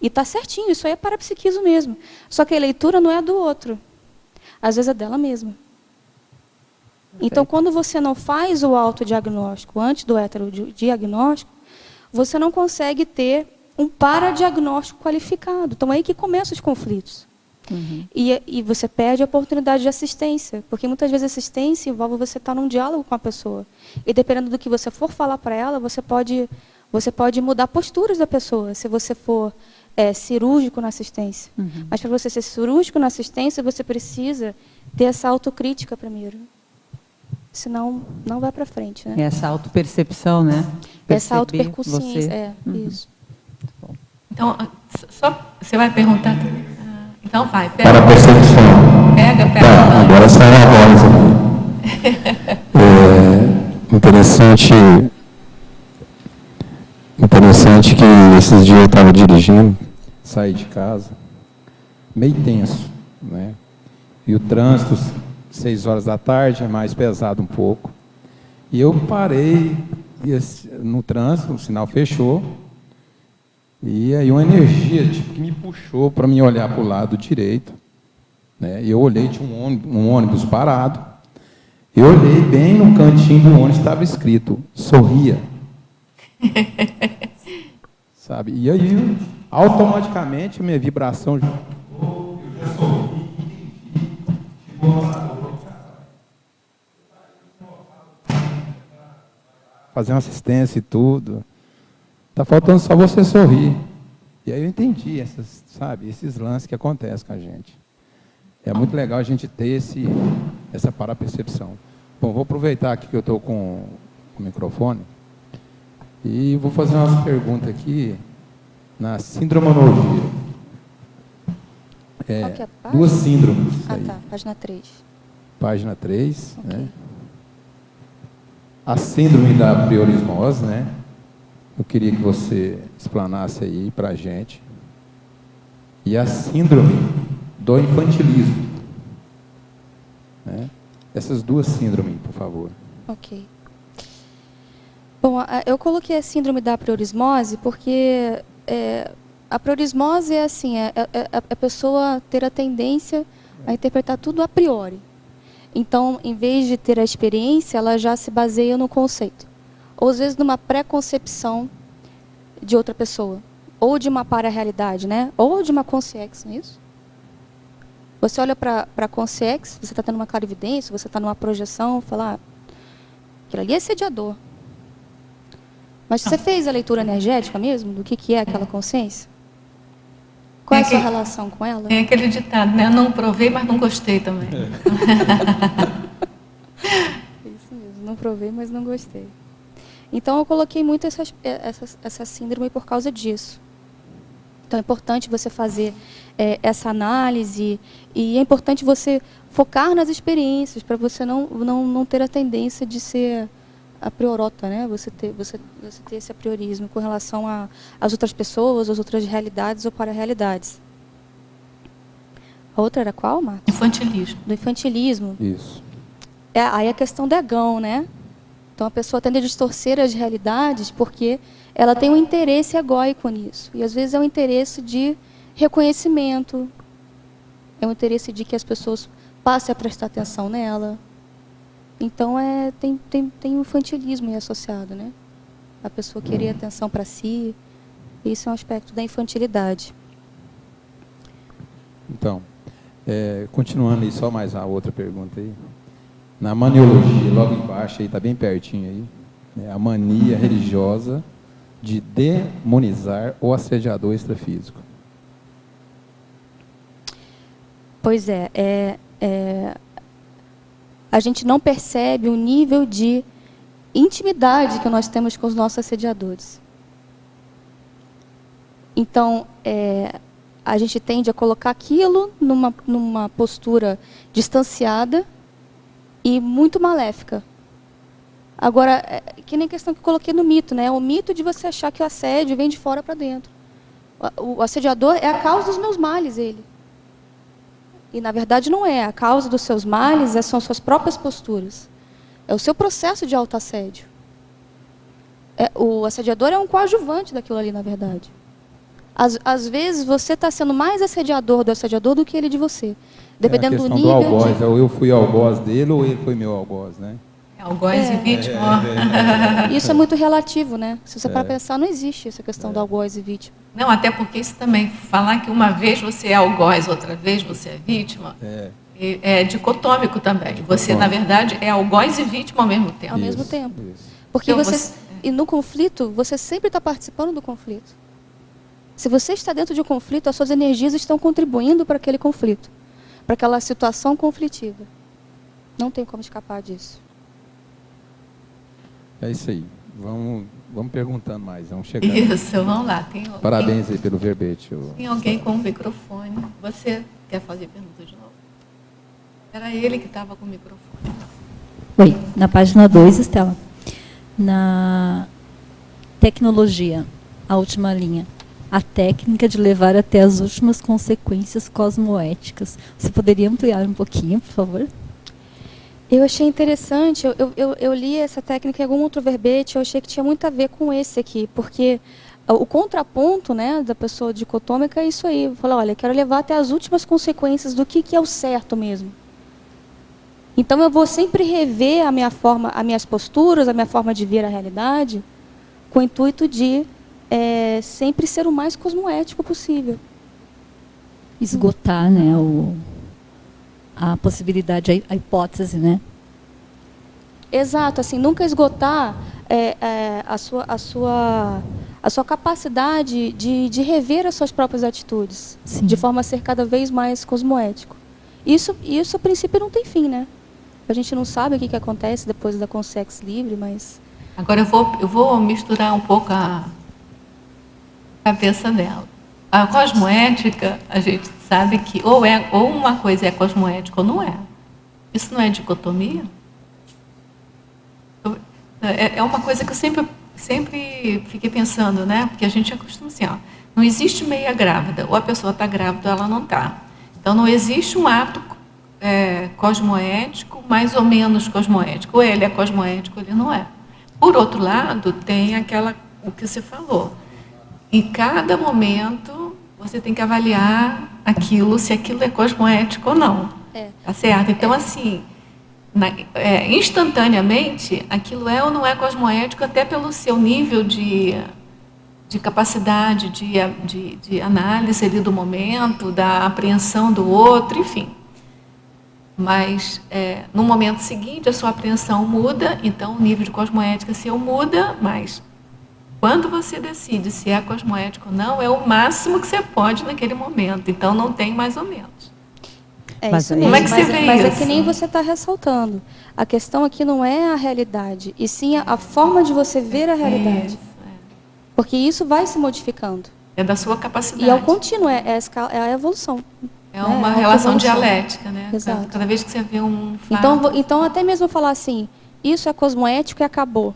E está certinho, isso aí é parapsiquismo mesmo. Só que a leitura não é do outro. Às vezes é dela mesma. Então, quando você não faz o autodiagnóstico antes do heterodiagnóstico, você não consegue ter um paradiagnóstico qualificado. Então, é aí que começam os conflitos. Uhum. E você perde a oportunidade de assistência, porque muitas vezes a assistência envolve você estar num diálogo com a pessoa. E dependendo do que você for falar para ela, você pode mudar posturas da pessoa, se você for cirúrgico na assistência. Uhum. Mas para você ser cirúrgico na assistência, você precisa ter essa autocrítica primeiro. Senão, não vai para frente. Né? Essa autopercepção, né? Essa autopercussão, isso. Então, só você vai perguntar também. Então vai, pega. Para a percepção. Pega. Tá, agora sai a voz. Interessante que esses dias eu estava dirigindo, saí de casa, meio tenso, né? E o trânsito, 6 horas da tarde, é mais pesado um pouco. E eu parei no trânsito, o sinal fechou. E aí uma energia que me puxou para me olhar para o lado direito. Né? E eu olhei, tinha um ônibus parado. Eu olhei bem no cantinho do ônibus, estava escrito, sorria. Sabe? E aí, automaticamente, a minha vibração... Eu já sorri, fazer uma assistência e tudo. Está faltando só você sorrir. E aí eu entendi esses lances que acontecem com a gente. É muito legal a gente ter essa parapercepção. Bom, vou aproveitar aqui que eu estou com o microfone e vou fazer umas perguntas aqui na síndromologia. Qual que é a página? 2 síndromes. Tá, página 3. Página 3, okay. Né? A síndrome da priorismose, né? Eu queria que você explanasse aí para a gente. E a síndrome do infantilismo. Né? Essas 2 síndromes, por favor. Ok. Bom, eu coloquei a síndrome da priorismose porque a priorismose é assim, a pessoa ter a tendência a interpretar tudo a priori. Então, em vez de ter a experiência, ela já se baseia no conceito. Ou, às vezes, numa pré-concepção de outra pessoa. Ou de uma para-realidade, né? Ou de uma consciex, não é isso? Você olha para a consciex, você está tendo uma clarividência, você está numa projeção, fala, aquilo ali é sediador. Mas você fez a leitura energética mesmo, do que é aquela consciência? Qual é a sua relação com ela? É aquele ditado, né? Eu não provei, mas não gostei também. Isso mesmo, não provei, mas não gostei. Então, eu coloquei muito essa síndrome por causa disso. Então, é importante você fazer essa análise e é importante você focar nas experiências para você não ter a tendência de ser a priorota, né? Você ter esse apriorismo com relação às outras pessoas, às outras realidades ou para-realidades. A outra era qual, Marcos? Infantilismo. Do infantilismo. Isso. Aí a questão do egão, né? Então, a pessoa tende a distorcer as realidades porque ela tem um interesse egóico nisso. E, às vezes, é um interesse de reconhecimento, é um interesse de que as pessoas passem a prestar atenção nela. Então, tem um infantilismo aí associado, né? A pessoa querer atenção para si. Isso é um aspecto da infantilidade. Então, Continuando aí, só mais a outra pergunta aí. Na maniologia, logo embaixo, aí está bem pertinho aí, né, a mania religiosa de demonizar o assediador extrafísico. Pois a gente não percebe o nível de intimidade que nós temos com os nossos assediadores. Então, a gente tende a colocar aquilo numa postura distanciada e muito maléfica. Agora, que nem a questão que eu coloquei no mito, né? O mito de você achar que o assédio vem de fora para dentro. O assediador é a causa dos meus males, ele. E, na verdade, não é. A causa dos seus males são suas próprias posturas. É o seu processo de autoassédio. O assediador é um coadjuvante daquilo ali, na verdade. Às vezes, você está sendo mais assediador do assediador do que ele de você. Dependendo do nível do algoz, ou eu fui algoz dele ou ele foi meu algoz, né? Algoz e vítima. Isso é muito relativo, né? Se você para pensar, não existe essa questão do algoz e vítima. Não, até porque isso também, falar que uma vez você é algoz, outra vez você é vítima, é dicotômico também. Você, na verdade, é algoz e vítima ao mesmo tempo. Ao mesmo tempo. Porque e no conflito, você sempre está participando do conflito. Se você está dentro de um conflito, as suas energias estão contribuindo para aquele conflito, para aquela situação conflitiva. Não tem como escapar disso. É isso aí. Vamos perguntando mais. Vamos chegando. Isso, vamos lá. Parabéns aí pelo verbete. Tem alguém com o microfone. Você quer fazer pergunta de novo? Era ele que estava com o microfone. Oi, na página 2, Estela. Na tecnologia, a última linha. A técnica de levar até as últimas consequências cosmoéticas. Você poderia ampliar um pouquinho, por favor? Eu achei interessante, eu li essa técnica em algum outro verbete, eu achei que tinha muito a ver com esse aqui, porque o contraponto, né, da pessoa dicotômica é isso aí. Falar, olha, quero levar até as últimas consequências do que é o certo mesmo. Então eu vou sempre rever as minhas posturas, a minha forma de ver a realidade, com o intuito de sempre ser o mais cosmoético possível. Esgotar, né, a possibilidade, a hipótese, né? Exato, assim, nunca esgotar a sua capacidade de rever as suas próprias atitudes, Sim. De forma a ser cada vez mais cosmoético. Isso a princípio não tem fim, né? A gente não sabe o que acontece depois da consciência livre, mas... Agora eu vou misturar um pouco a cabeça dela. A cosmoética, a gente sabe que ou uma coisa é cosmoética ou não é. Isso não é dicotomia? É uma coisa que eu sempre fiquei pensando, né? Porque a gente acostuma assim, ó, não existe meia grávida. Ou a pessoa está grávida ou ela não está. Então, não existe um ato cosmoético mais ou menos cosmoético. Ou ele é cosmoético ou ele não é. Por outro lado, tem o que você falou. Em cada momento, você tem que avaliar se aquilo é cosmoético ou não. Tá certo? Então, assim, instantaneamente, aquilo é ou não é cosmoético, até pelo seu nível de capacidade de análise ali do momento, da apreensão do outro, enfim. Mas, no momento seguinte, a sua apreensão muda, então o nível de cosmoética seu muda, mas quando você decide se é cosmoético ou não, é o máximo que você pode naquele momento. Então, não tem mais ou menos. Isso mesmo. Como é que você vê mas isso? É que nem você está ressaltando. A questão aqui não é a realidade, e sim a forma de você ver a realidade. Porque isso vai se modificando. É da sua capacidade. E é o contínuo, é a evolução. É uma relação dialética, né? Exato. Cada vez que você vê um fato... Então, até mesmo falar assim, isso é cosmoético e acabou.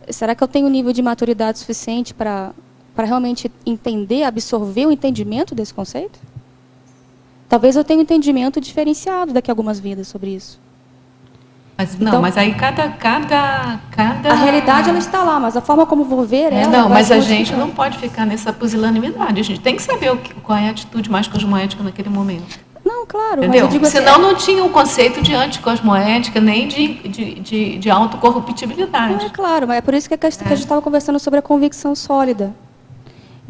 Será que eu tenho um nível de maturidade suficiente para realmente entender, absorver o entendimento desse conceito? Talvez eu tenha um entendimento diferenciado daqui a algumas vidas sobre isso. Mas aí cada... A realidade, ela está lá, mas a forma como vou ver ela... Não, mas a gente não pode ficar nessa pusilanimidade. A gente tem que saber qual é a atitude mais cosmoética naquele momento. Não, claro. Entendeu? Mas eu digo senão não tinha o conceito de anticosmoética, nem de autocorruptibilidade. Não, é claro, mas é por isso que a gente estava conversando sobre a convicção sólida.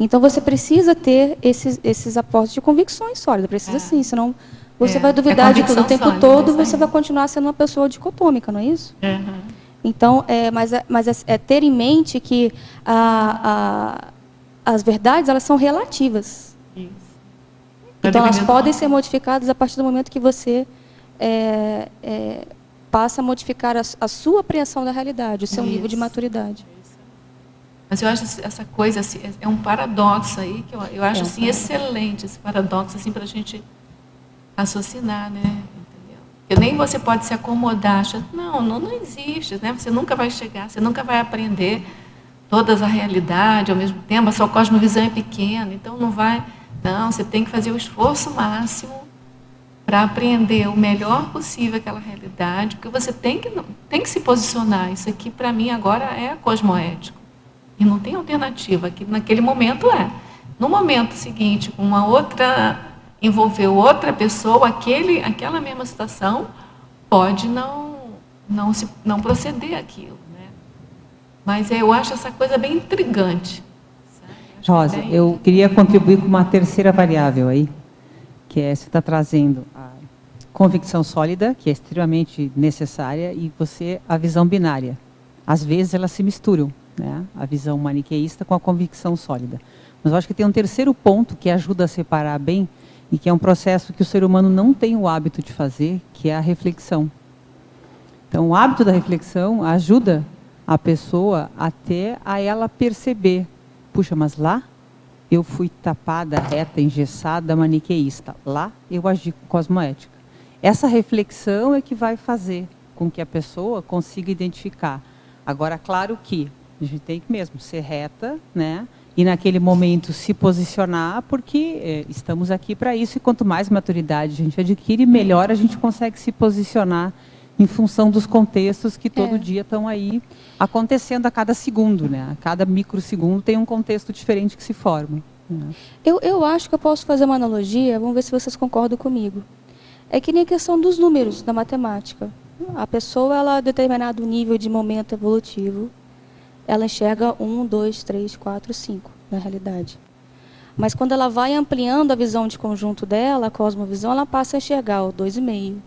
Então, você precisa ter esses aportes de convicções sólidas, precisa sim, senão você vai duvidar de tudo o tempo todo, você vai continuar sendo uma pessoa dicotômica, não é isso? Então, mas ter em mente que as verdades, elas são relativas. Isso. Então, elas podem ser modificadas a partir do momento que você passa a modificar a sua apreensão da realidade, o seu nível de maturidade. Mas eu acho essa coisa, assim, é um paradoxo aí, que eu acho assim, excelente, esse paradoxo assim, para a gente raciocinar, né? Entendeu? Porque nem você pode se acomodar, achar, não existe, né? Você nunca vai chegar, você nunca vai aprender todas a realidade ao mesmo tempo, a sua cosmovisão é pequena, então não vai... Não, você tem que fazer o esforço máximo para aprender o melhor possível aquela realidade, porque você tem que se posicionar. Isso aqui, para mim, agora é cosmoético. E não tem alternativa. Aqui, naquele momento No momento seguinte, uma outra, envolveu outra pessoa, aquela mesma situação, pode não proceder aquilo. Né? Mas eu acho essa coisa bem intrigante. Rosa, eu queria contribuir com uma terceira variável aí, que você está trazendo a convicção sólida, que é extremamente necessária, e a visão binária. Às vezes elas se misturam, né? A visão maniqueísta com a convicção sólida. Mas eu acho que tem um terceiro ponto que ajuda a separar bem, e que é um processo que o ser humano não tem o hábito de fazer, que é a reflexão. Então, o hábito da reflexão ajuda a pessoa até a ela perceber, puxa, mas lá eu fui tapada, reta, engessada, maniqueísta. Lá eu agi com cosmoética. Essa reflexão é que vai fazer com que a pessoa consiga identificar. Agora, claro que a gente tem que mesmo ser reta, né? E naquele momento se posicionar, porque estamos aqui para isso, e quanto mais maturidade a gente adquire, melhor a gente consegue se posicionar em função dos contextos que todo dia estão aí acontecendo a cada segundo, né? A cada microsegundo tem um contexto diferente que se forma. Né? Eu acho que eu posso fazer uma analogia, vamos ver se vocês concordam comigo. É que nem a questão dos números da matemática. A pessoa, ela, a determinado nível de momento evolutivo, ela enxerga 1, 2, 3, 4, 5, na realidade. Mas quando ela vai ampliando a visão de conjunto dela, a cosmovisão, ela passa a enxergar o 2,5,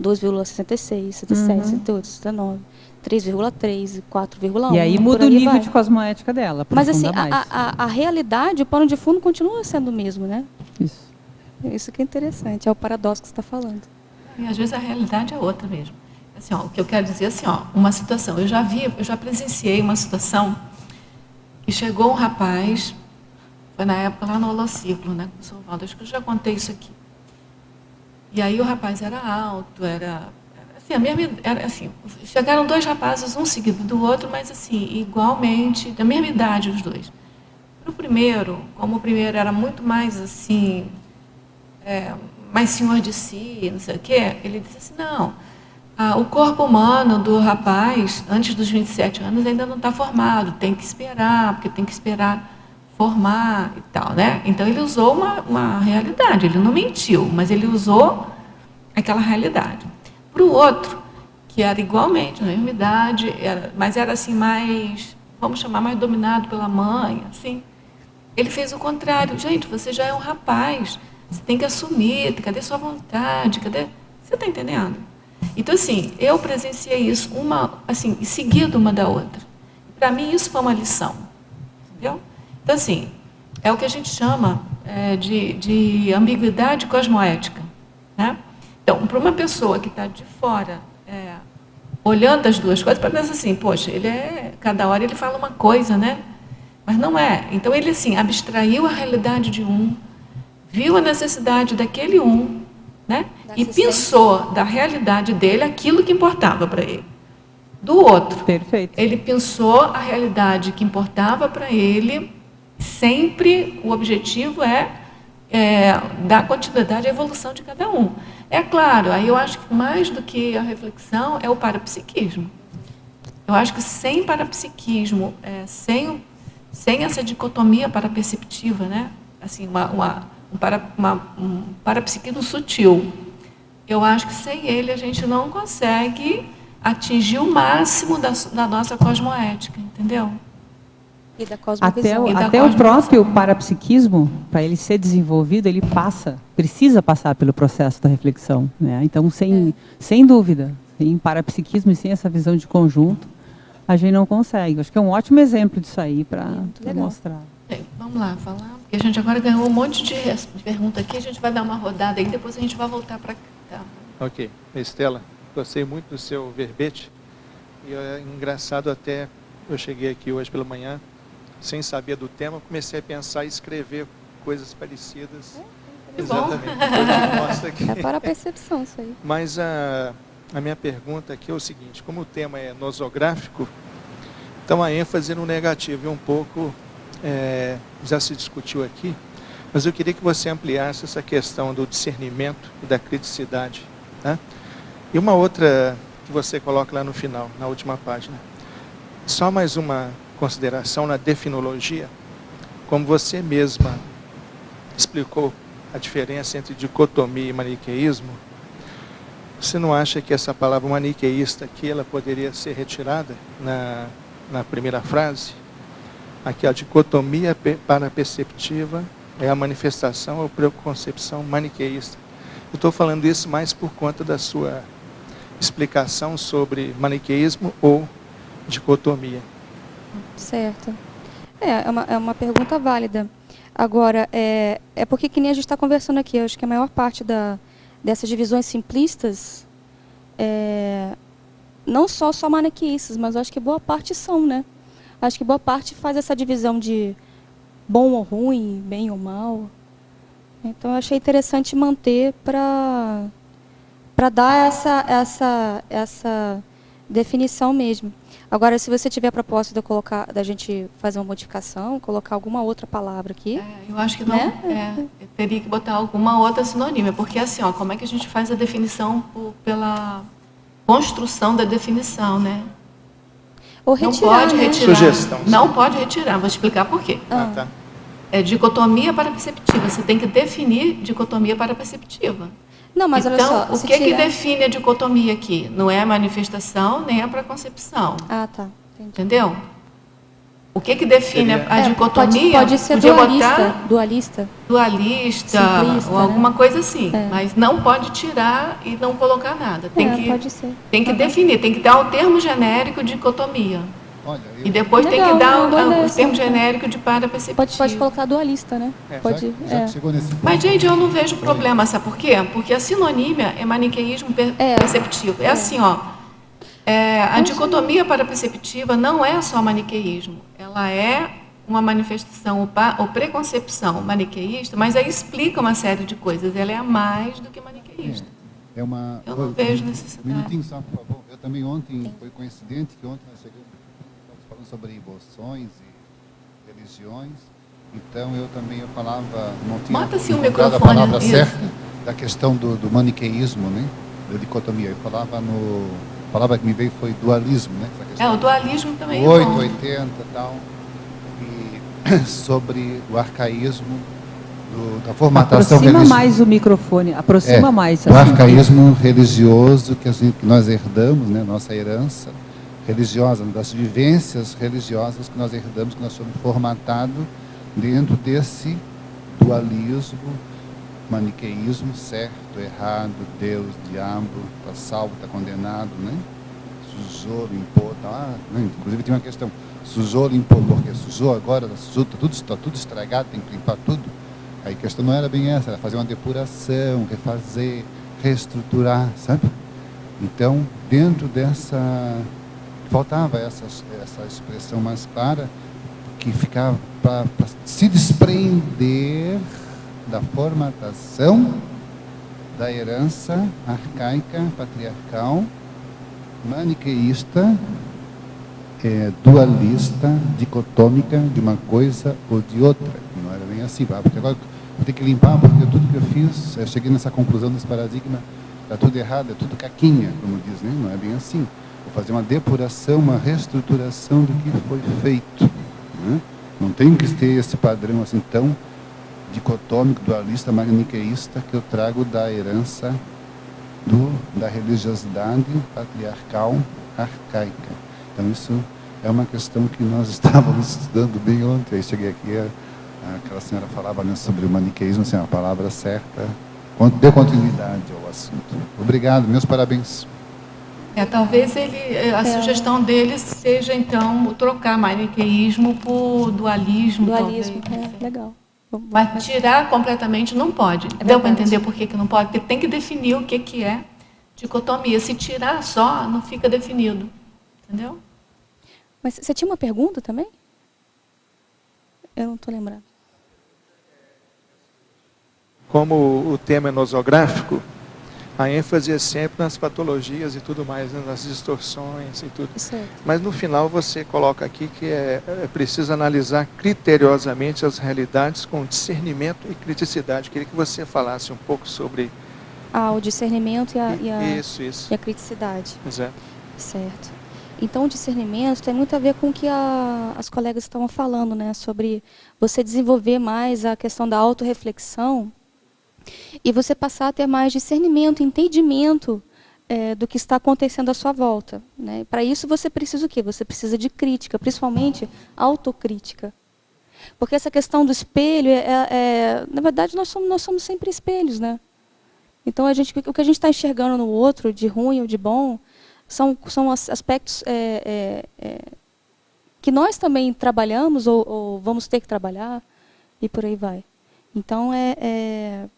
2,66, 67, 68, 69, 3,3, 4,1. E aí muda o nível de cosmoética dela. Mas assim, a realidade, o pano de fundo continua sendo o mesmo, né? Isso. Isso que é interessante, é o paradoxo que você está falando. E às vezes a realidade é outra mesmo. Assim, o que eu quero dizer assim, uma situação, eu já presenciei uma situação que chegou um rapaz, foi na época lá no Holociclo, né, com o Sr. Valdo, acho que eu já contei isso aqui. E aí o rapaz era alto, era assim, chegaram dois rapazes, um seguido do outro, mas assim, igualmente, da mesma idade os dois. Para o primeiro, como o primeiro era muito mais assim, mais senhor de si, não sei o quê, ele disse assim, não, o corpo humano do rapaz, antes dos 27 anos, ainda não está formado, tem que esperar, porque tem que esperar formar e tal, né? Então, ele usou uma realidade, ele não mentiu, mas ele usou aquela realidade. Para o outro, que era igualmente, na mesma idade, mas era assim mais, vamos chamar, mais dominado pela mãe, assim, ele fez o contrário. Gente, você já é um rapaz, você tem que assumir, cadê sua vontade, cadê... Você está entendendo? Então, assim, eu presenciei isso, assim, seguido uma da outra. Para mim, isso foi uma lição. Entendeu? Então, assim, é o que a gente chama de ambiguidade cosmoética. Né? Então, para uma pessoa que está de fora, olhando as duas coisas, para pensar assim, poxa, cada hora ele fala uma coisa, né? Mas não é. Então, ele, assim, abstraiu a realidade de um, viu a necessidade daquele um, né? E pensou da realidade dele aquilo que importava para ele. Do outro, perfeito, ele pensou a realidade que importava para ele, sempre o objetivo dar continuidade à evolução de cada um. É claro, aí eu acho que mais do que a reflexão é o parapsiquismo. Eu acho que sem parapsiquismo, sem essa dicotomia paraperceptiva, né? Assim, um parapsiquismo sutil, eu acho que sem ele a gente não consegue atingir o máximo da nossa cosmoética, entendeu? E da cosmovisão. Até o próprio parapsiquismo, para ele ser desenvolvido, ele precisa passar pelo processo da reflexão, né? Então, sem dúvida, sem parapsiquismo e sem essa visão de conjunto, a gente não consegue. Acho que é um ótimo exemplo disso aí para mostrar. Vamos lá, falar, porque a gente agora ganhou um monte de pergunta aqui, a gente vai dar uma rodada aí, depois a gente vai voltar para cá. Ok. Estela, gostei muito do seu verbete, e é engraçado até, eu cheguei aqui hoje pela manhã, sem saber do tema, comecei a pensar e escrever coisas parecidas. Exatamente. Mostra aqui. É para a percepção isso aí. Mas a minha pergunta aqui é o seguinte, como o tema é nosográfico, então a ênfase no negativo e um pouco já se discutiu aqui, mas eu queria que você ampliasse essa questão do discernimento e da criticidade, né? E uma outra que você coloca lá no final, na última página. Só mais uma consideração na definologia, como você mesma explicou a diferença entre dicotomia e maniqueísmo, você não acha que essa palavra maniqueísta aqui, ela poderia ser retirada na primeira frase? Aqui a dicotomia paraperceptiva é a manifestação ou preconcepção maniqueísta. Eu estou falando isso mais por conta da sua explicação sobre maniqueísmo ou dicotomia. Certo. É uma pergunta válida. Agora, é porque que nem a gente está conversando aqui, eu acho que a maior parte dessas divisões simplistas, não só maniqueístas, mas eu acho que boa parte são, né? Acho que boa parte faz essa divisão de bom ou ruim, bem ou mal. Então, eu achei interessante manter para dar essa definição mesmo. Agora, se você tiver a proposta de da gente fazer uma modificação, colocar alguma outra palavra aqui... eu acho que não, eu teria que botar alguma outra sinônima, porque assim, como é que a gente faz a definição pela construção da definição, né? Ou retirar, não pode retirar. Sugestão. Não pode retirar, vou explicar por quê. Tá. É dicotomia paraperceptiva, você tem que definir dicotomia paraperceptiva. Não, mas então, olha só... o que define a dicotomia aqui? Não é a manifestação, nem a preconcepção. Ah, tá. Entendi. Entendeu? O que define a dicotomia? Pode ser dualista, simplista, ou alguma coisa assim. Mas não pode tirar e não colocar nada. Pode ser. Tem que definir, tem que dar o termo genérico de dicotomia. Olha, E depois tem que dar o termo genérico de paraperceptiva. Pode colocar dualista, né? Pode. Já que chegou nesse ponto, Mas, gente, eu não vejo problema, sabe por quê? Porque a sinonímia é maniqueísmo perceptivo. É assim, a dicotomia paraperceptiva não é só maniqueísmo. Ela é uma manifestação ou preconcepção maniqueísta, mas aí explica uma série de coisas. Ela é a mais do que maniqueísta. eu não vejo necessidade. Um minutinho só, por favor. Eu também ontem, foi coincidente que ontem nós chegamos falando sobre emoções e religiões. Então eu falava, não tinha Bota-se o encontrado a microfone, palavra isso. certa da questão do maniqueísmo, né? Da dicotomia. Eu falava a palavra que me veio foi dualismo, né? Essa questão O dualismo também 8, é bom. 80 e tal. E sobre o arcaísmo da formatação Aproxima religiosa. mais o microfone, aproxima mais. O arcaísmo religioso que nós herdamos, né? Nossa herança religiosa, das vivências religiosas que nós herdamos, que nós somos formatados dentro desse dualismo, maniqueísmo, certo, errado, Deus, diabo, está salvo, está condenado, né? Sujou, limpou, né? Inclusive tem uma questão, sujou, limpou, porque sujou agora, está tudo estragado, tem que limpar tudo. Aí a questão não era bem essa, era fazer uma depuração, refazer, reestruturar, sabe? Então, dentro dessa... faltava essa expressão mais clara, que ficava para se desprender da formatação da herança arcaica, patriarcal, maniqueísta, dualista, dicotômica de uma coisa ou de outra. Não era bem assim, porque agora vou ter que limpar, porque tudo que eu fiz, eu cheguei nessa conclusão desse paradigma, está tudo errado, é tudo caquinha, como diz, né? Não é bem assim. Vou fazer uma depuração, uma reestruturação do que foi feito, né? Não tem que ter esse padrão assim tão dicotômico, dualista, maniqueísta que eu trago da herança da religiosidade patriarcal arcaica. Então isso é uma questão que nós estávamos estudando bem ontem. Aí cheguei aqui, aquela senhora falava, né, sobre o maniqueísmo, assim, a palavra certa. Dê continuidade ao assunto. Obrigado, meus parabéns. Talvez a sugestão dele seja, então, trocar maniqueísmo por dualismo. Dualismo, talvez. Legal. Mas tirar completamente não pode. Deu para entender por que não pode? Porque tem que definir o que é dicotomia. Se tirar só, não fica definido. Entendeu? Mas você tinha uma pergunta também? Eu não estou lembrando. Como o tema é nosográfico, a ênfase é sempre nas patologias e tudo mais, né, nas distorções e tudo. Certo. Mas no final você coloca aqui que é preciso analisar criteriosamente as realidades com discernimento e criticidade. Queria que você falasse um pouco sobre... O discernimento Isso. E a criticidade. Exato. Certo. Então, o discernimento tem muito a ver com o que as colegas estavam falando, né? Sobre você desenvolver mais a questão da autorreflexão e você passar a ter mais discernimento, entendimento do que está acontecendo à sua volta, né? Para isso, você precisa o quê? Você precisa de crítica, principalmente autocrítica. Porque essa questão do espelho, na verdade, nós somos sempre espelhos, né? Então, o que a gente está enxergando no outro, de ruim ou de bom, são aspectos que nós também trabalhamos ou vamos ter que trabalhar e por aí vai. Então, é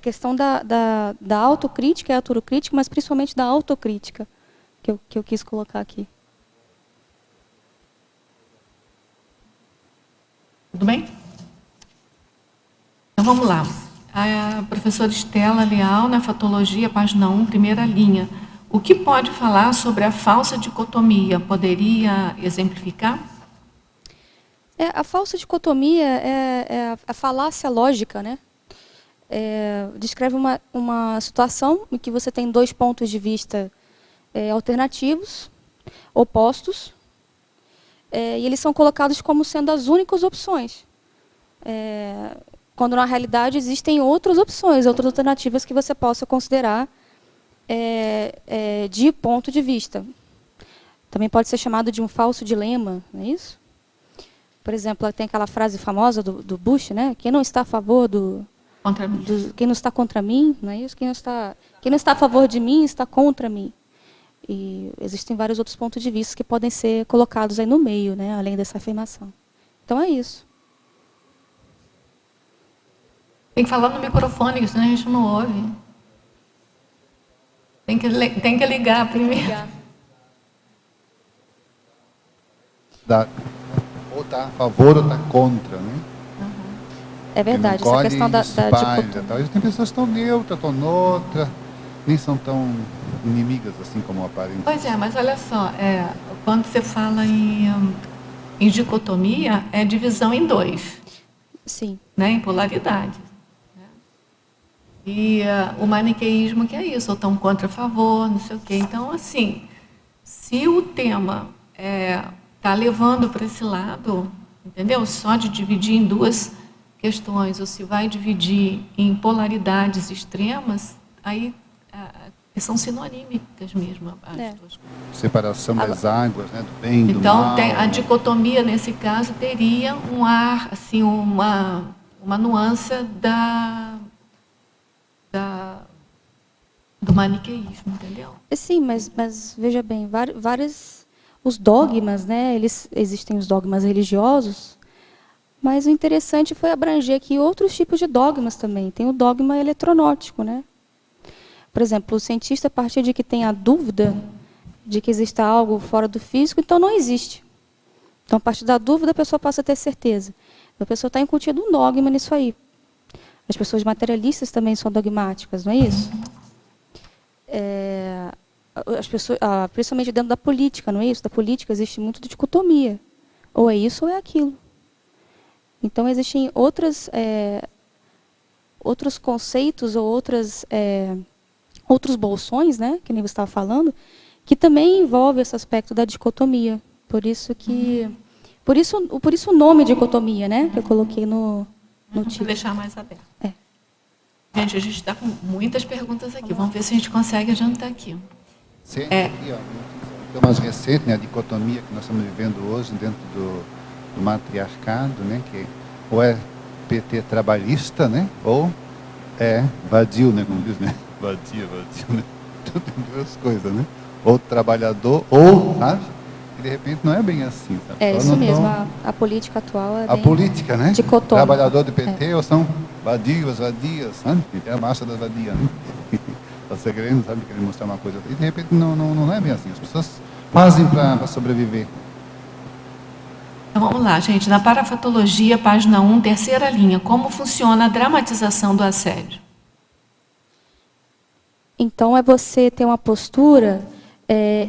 questão da autocrítica e autocrítica, mas principalmente da autocrítica que eu quis colocar aqui. Tudo bem? Então, vamos lá. A professora Estela Leal, na Fatologia, página 1, primeira linha. O que pode falar sobre a falsa dicotomia? Poderia exemplificar? A falsa dicotomia é a falácia lógica, né? Descreve uma situação em que você tem dois pontos de vista alternativos, opostos, e eles são colocados como sendo as únicas opções. Quando na realidade existem outras opções, outras alternativas que você possa considerar de ponto de vista. Também pode ser chamado de um falso dilema, não é isso? Por exemplo, tem aquela frase famosa do Bush, né? Quem não está a favor Contra mim. quem não está contra mim, não é isso? Quem não está a favor de mim está contra mim. E existem vários outros pontos de vista que podem ser colocados aí no meio, né? Além dessa afirmação. Então é isso. Tem que falar no microfone, senão a gente não ouve. Tem que ligar primeiro. Ou está a favor ou está contra, né? É verdade, essa questão da dicotomia. Tem pessoas que estão neutras, estão noutra, nem são tão inimigas assim como aparentam. Pois mas olha só, quando você fala em dicotomia, é divisão em dois. Sim. Né, em polaridade. E o maniqueísmo que é isso, ou tão contra a favor, não sei o quê. Então, assim, se o tema está levando para esse lado, entendeu? Só de dividir em duas questões, ou se vai dividir em polaridades extremas, aí são sinonímicas mesmo as duas coisas. Separação das águas, né, do bem e do mal. Então, a dicotomia, nesse caso, teria um ar, assim, uma nuance do maniqueísmo, entendeu? Sim, mas veja bem, os dogmas, né? Existem os dogmas religiosos, mas o interessante foi abranger aqui outros tipos de dogmas também. Tem o dogma eletronótico, né? Por exemplo, o cientista, a partir de que tem a dúvida de que exista algo fora do físico, então não existe. Então, a partir da dúvida, a pessoa passa a ter certeza. Então, a pessoa está incutindo um dogma nisso aí. As pessoas materialistas também são dogmáticas, não é isso? As pessoas, principalmente dentro da política, não é isso? Da política existe muito de dicotomia. Ou é isso ou é aquilo. Então, existem outros conceitos ou outros bolsões, né, que nem você estava falando, que também envolve esse aspecto da dicotomia. Por isso o nome dicotomia, né, que eu coloquei no título. Vou deixar mais aberto. Gente, a gente está com muitas perguntas aqui. Vamos ver se a gente consegue adiantar aqui. Sim, aqui, ó. questão mais recente, né, a dicotomia que nós estamos vivendo hoje dentro do matriarcado, né, que ou é PT trabalhista, né, ou é vadio, né, como diz, né, vadio, né, tudo tem duas coisas, né, ou trabalhador, ou, sabe, e de repente não é bem assim, sabe? É Só isso não mesmo, tão- a política atual é a bem política, né, dicotômica. trabalhador do PT ou são vadios, vadias, sabe, é a marcha das vadias, né, está querendo, sabe, querendo mostrar uma coisa, e de repente não é bem assim, as pessoas fazem para sobreviver. Então, vamos lá, gente. Na parafatologia, página 1, terceira linha. Como funciona a dramatização do assédio? Então, é você ter uma postura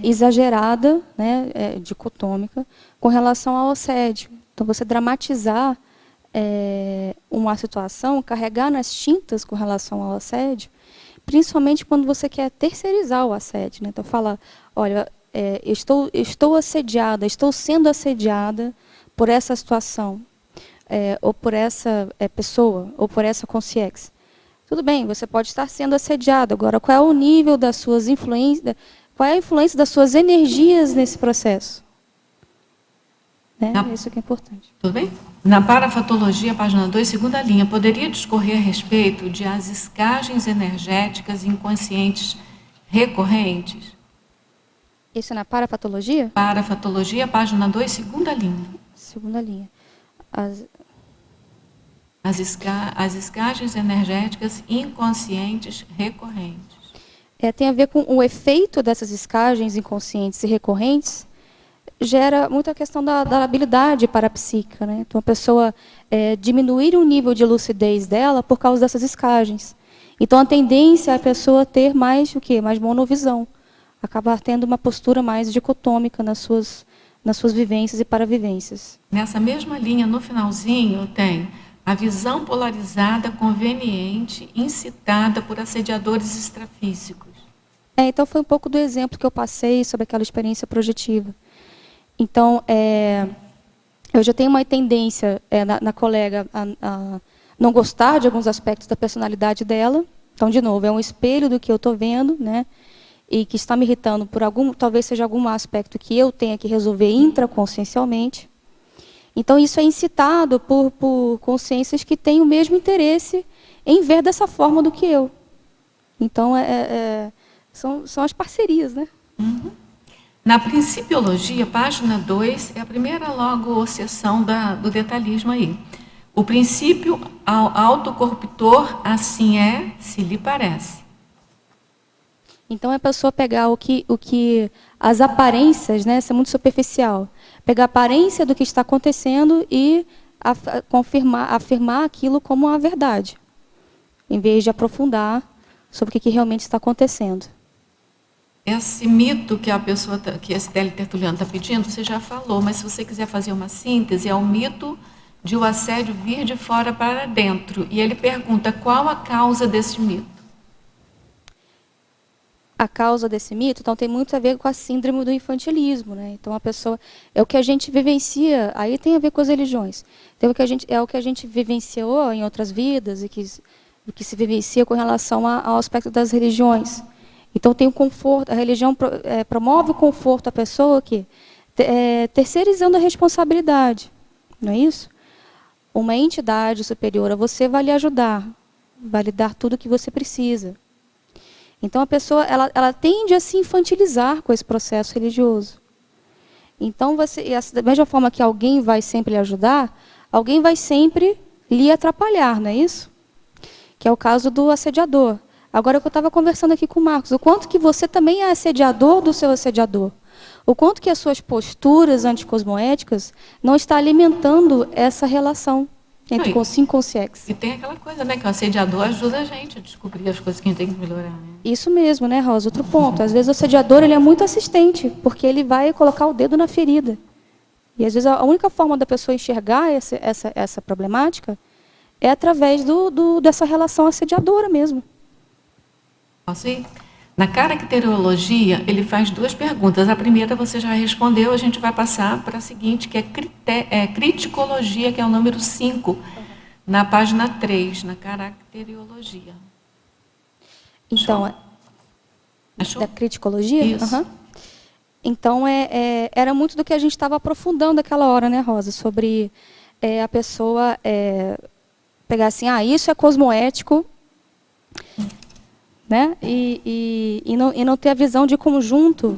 exagerada, né, dicotômica, com relação ao assédio. Então, você dramatizar uma situação, carregar nas tintas com relação ao assédio, principalmente quando você quer terceirizar o assédio. Né? Então, fala, olha, estou assediada, estou sendo assediada por essa situação, ou por essa pessoa, ou por essa consciência. Tudo bem, você pode estar sendo assediado. Agora, qual é o nível das suas influências, qual é a influência das suas energias nesse processo? Né? Isso que é importante. Tudo bem? Na parafatologia, página 2, segunda linha, poderia discorrer a respeito de as escagens energéticas inconscientes recorrentes? Isso é na parafatologia? Parafatologia, página 2, segunda linha. Segunda linha. As escagens energéticas inconscientes recorrentes. Tem a ver com o efeito dessas escagens inconscientes e recorrentes, gera muita questão da habilidade parapsíquica, né? Então, a pessoa diminuir o nível de lucidez dela por causa dessas escagens. Então, a tendência é a pessoa ter mais o quê? Mais monovisão. Acabar tendo uma postura mais dicotômica nas suas vivências e paravivências. Nessa mesma linha, no finalzinho, tem a visão polarizada conveniente incitada por assediadores extrafísicos. Então, foi um pouco do exemplo que eu passei sobre aquela experiência projetiva. Então, eu já tenho uma tendência na colega a não gostar de alguns aspectos da personalidade dela. Então, de novo, é um espelho do que eu estou vendo, né? E que está me irritando por talvez seja algum aspecto que eu tenha que resolver intraconsciencialmente. Então, isso é incitado por consciências que têm o mesmo interesse em ver dessa forma do que eu. Então, são as parcerias, né? Uhum. Na Principiologia, página 2, é a primeira logo seção do detalhismo aí. O princípio autocorruptor, assim é, se lhe parece. Então, é a pessoa pegar as aparências, né, isso é muito superficial, pegar a aparência do que está acontecendo e afirmar aquilo como a verdade, em vez de aprofundar sobre o que realmente está acontecendo. Esse mito que esse teletertuliano está pedindo, você já falou, mas se você quiser fazer uma síntese, é o mito de o assédio vir de fora para dentro. E ele pergunta qual a causa desse mito. A causa desse mito, então, tem muito a ver com a síndrome do infantilismo, né? Então, a pessoa é o que a gente vivencia, aí tem a ver com as religiões. Então, é o que a gente vivenciou em outras vidas e que se vivencia com relação ao aspecto das religiões. Então, tem o conforto, a religião promove o conforto à pessoa que terceirizando a responsabilidade, não é isso? Uma entidade superior a você vai lhe ajudar, vai lhe dar tudo o que você precisa. Então, a pessoa ela tende a se infantilizar com esse processo religioso. Então, da mesma forma que alguém vai sempre lhe ajudar, alguém vai sempre lhe atrapalhar, não é isso? Que é o caso do assediador. Agora, eu estava conversando aqui com o Marcos, o quanto que você também é assediador do seu assediador. O quanto que as suas posturas anticosmoéticas não está alimentando essa relação entre consciência. E tem aquela coisa, né, que o assediador ajuda a gente a descobrir as coisas que a gente tem que melhorar. Né? Isso mesmo, né, Rosa? Outro ponto. Às vezes o assediador ele é muito assistente, porque ele vai colocar o dedo na ferida. E às vezes a única forma da pessoa enxergar essa problemática é através dessa relação assediadora mesmo. Posso ir? Na caracterologia, ele faz duas perguntas. A primeira você já respondeu, a gente vai passar para a seguinte, que é criticologia, que é o número 5, na página 3, na caracteriologia. Então, Achou? Da criticologia? Isso. Uhum. Então, era muito do que a gente estava aprofundando naquela hora, né, Rosa? Sobre a pessoa pegar assim, isso é cosmoético, né? E não ter a visão de conjunto,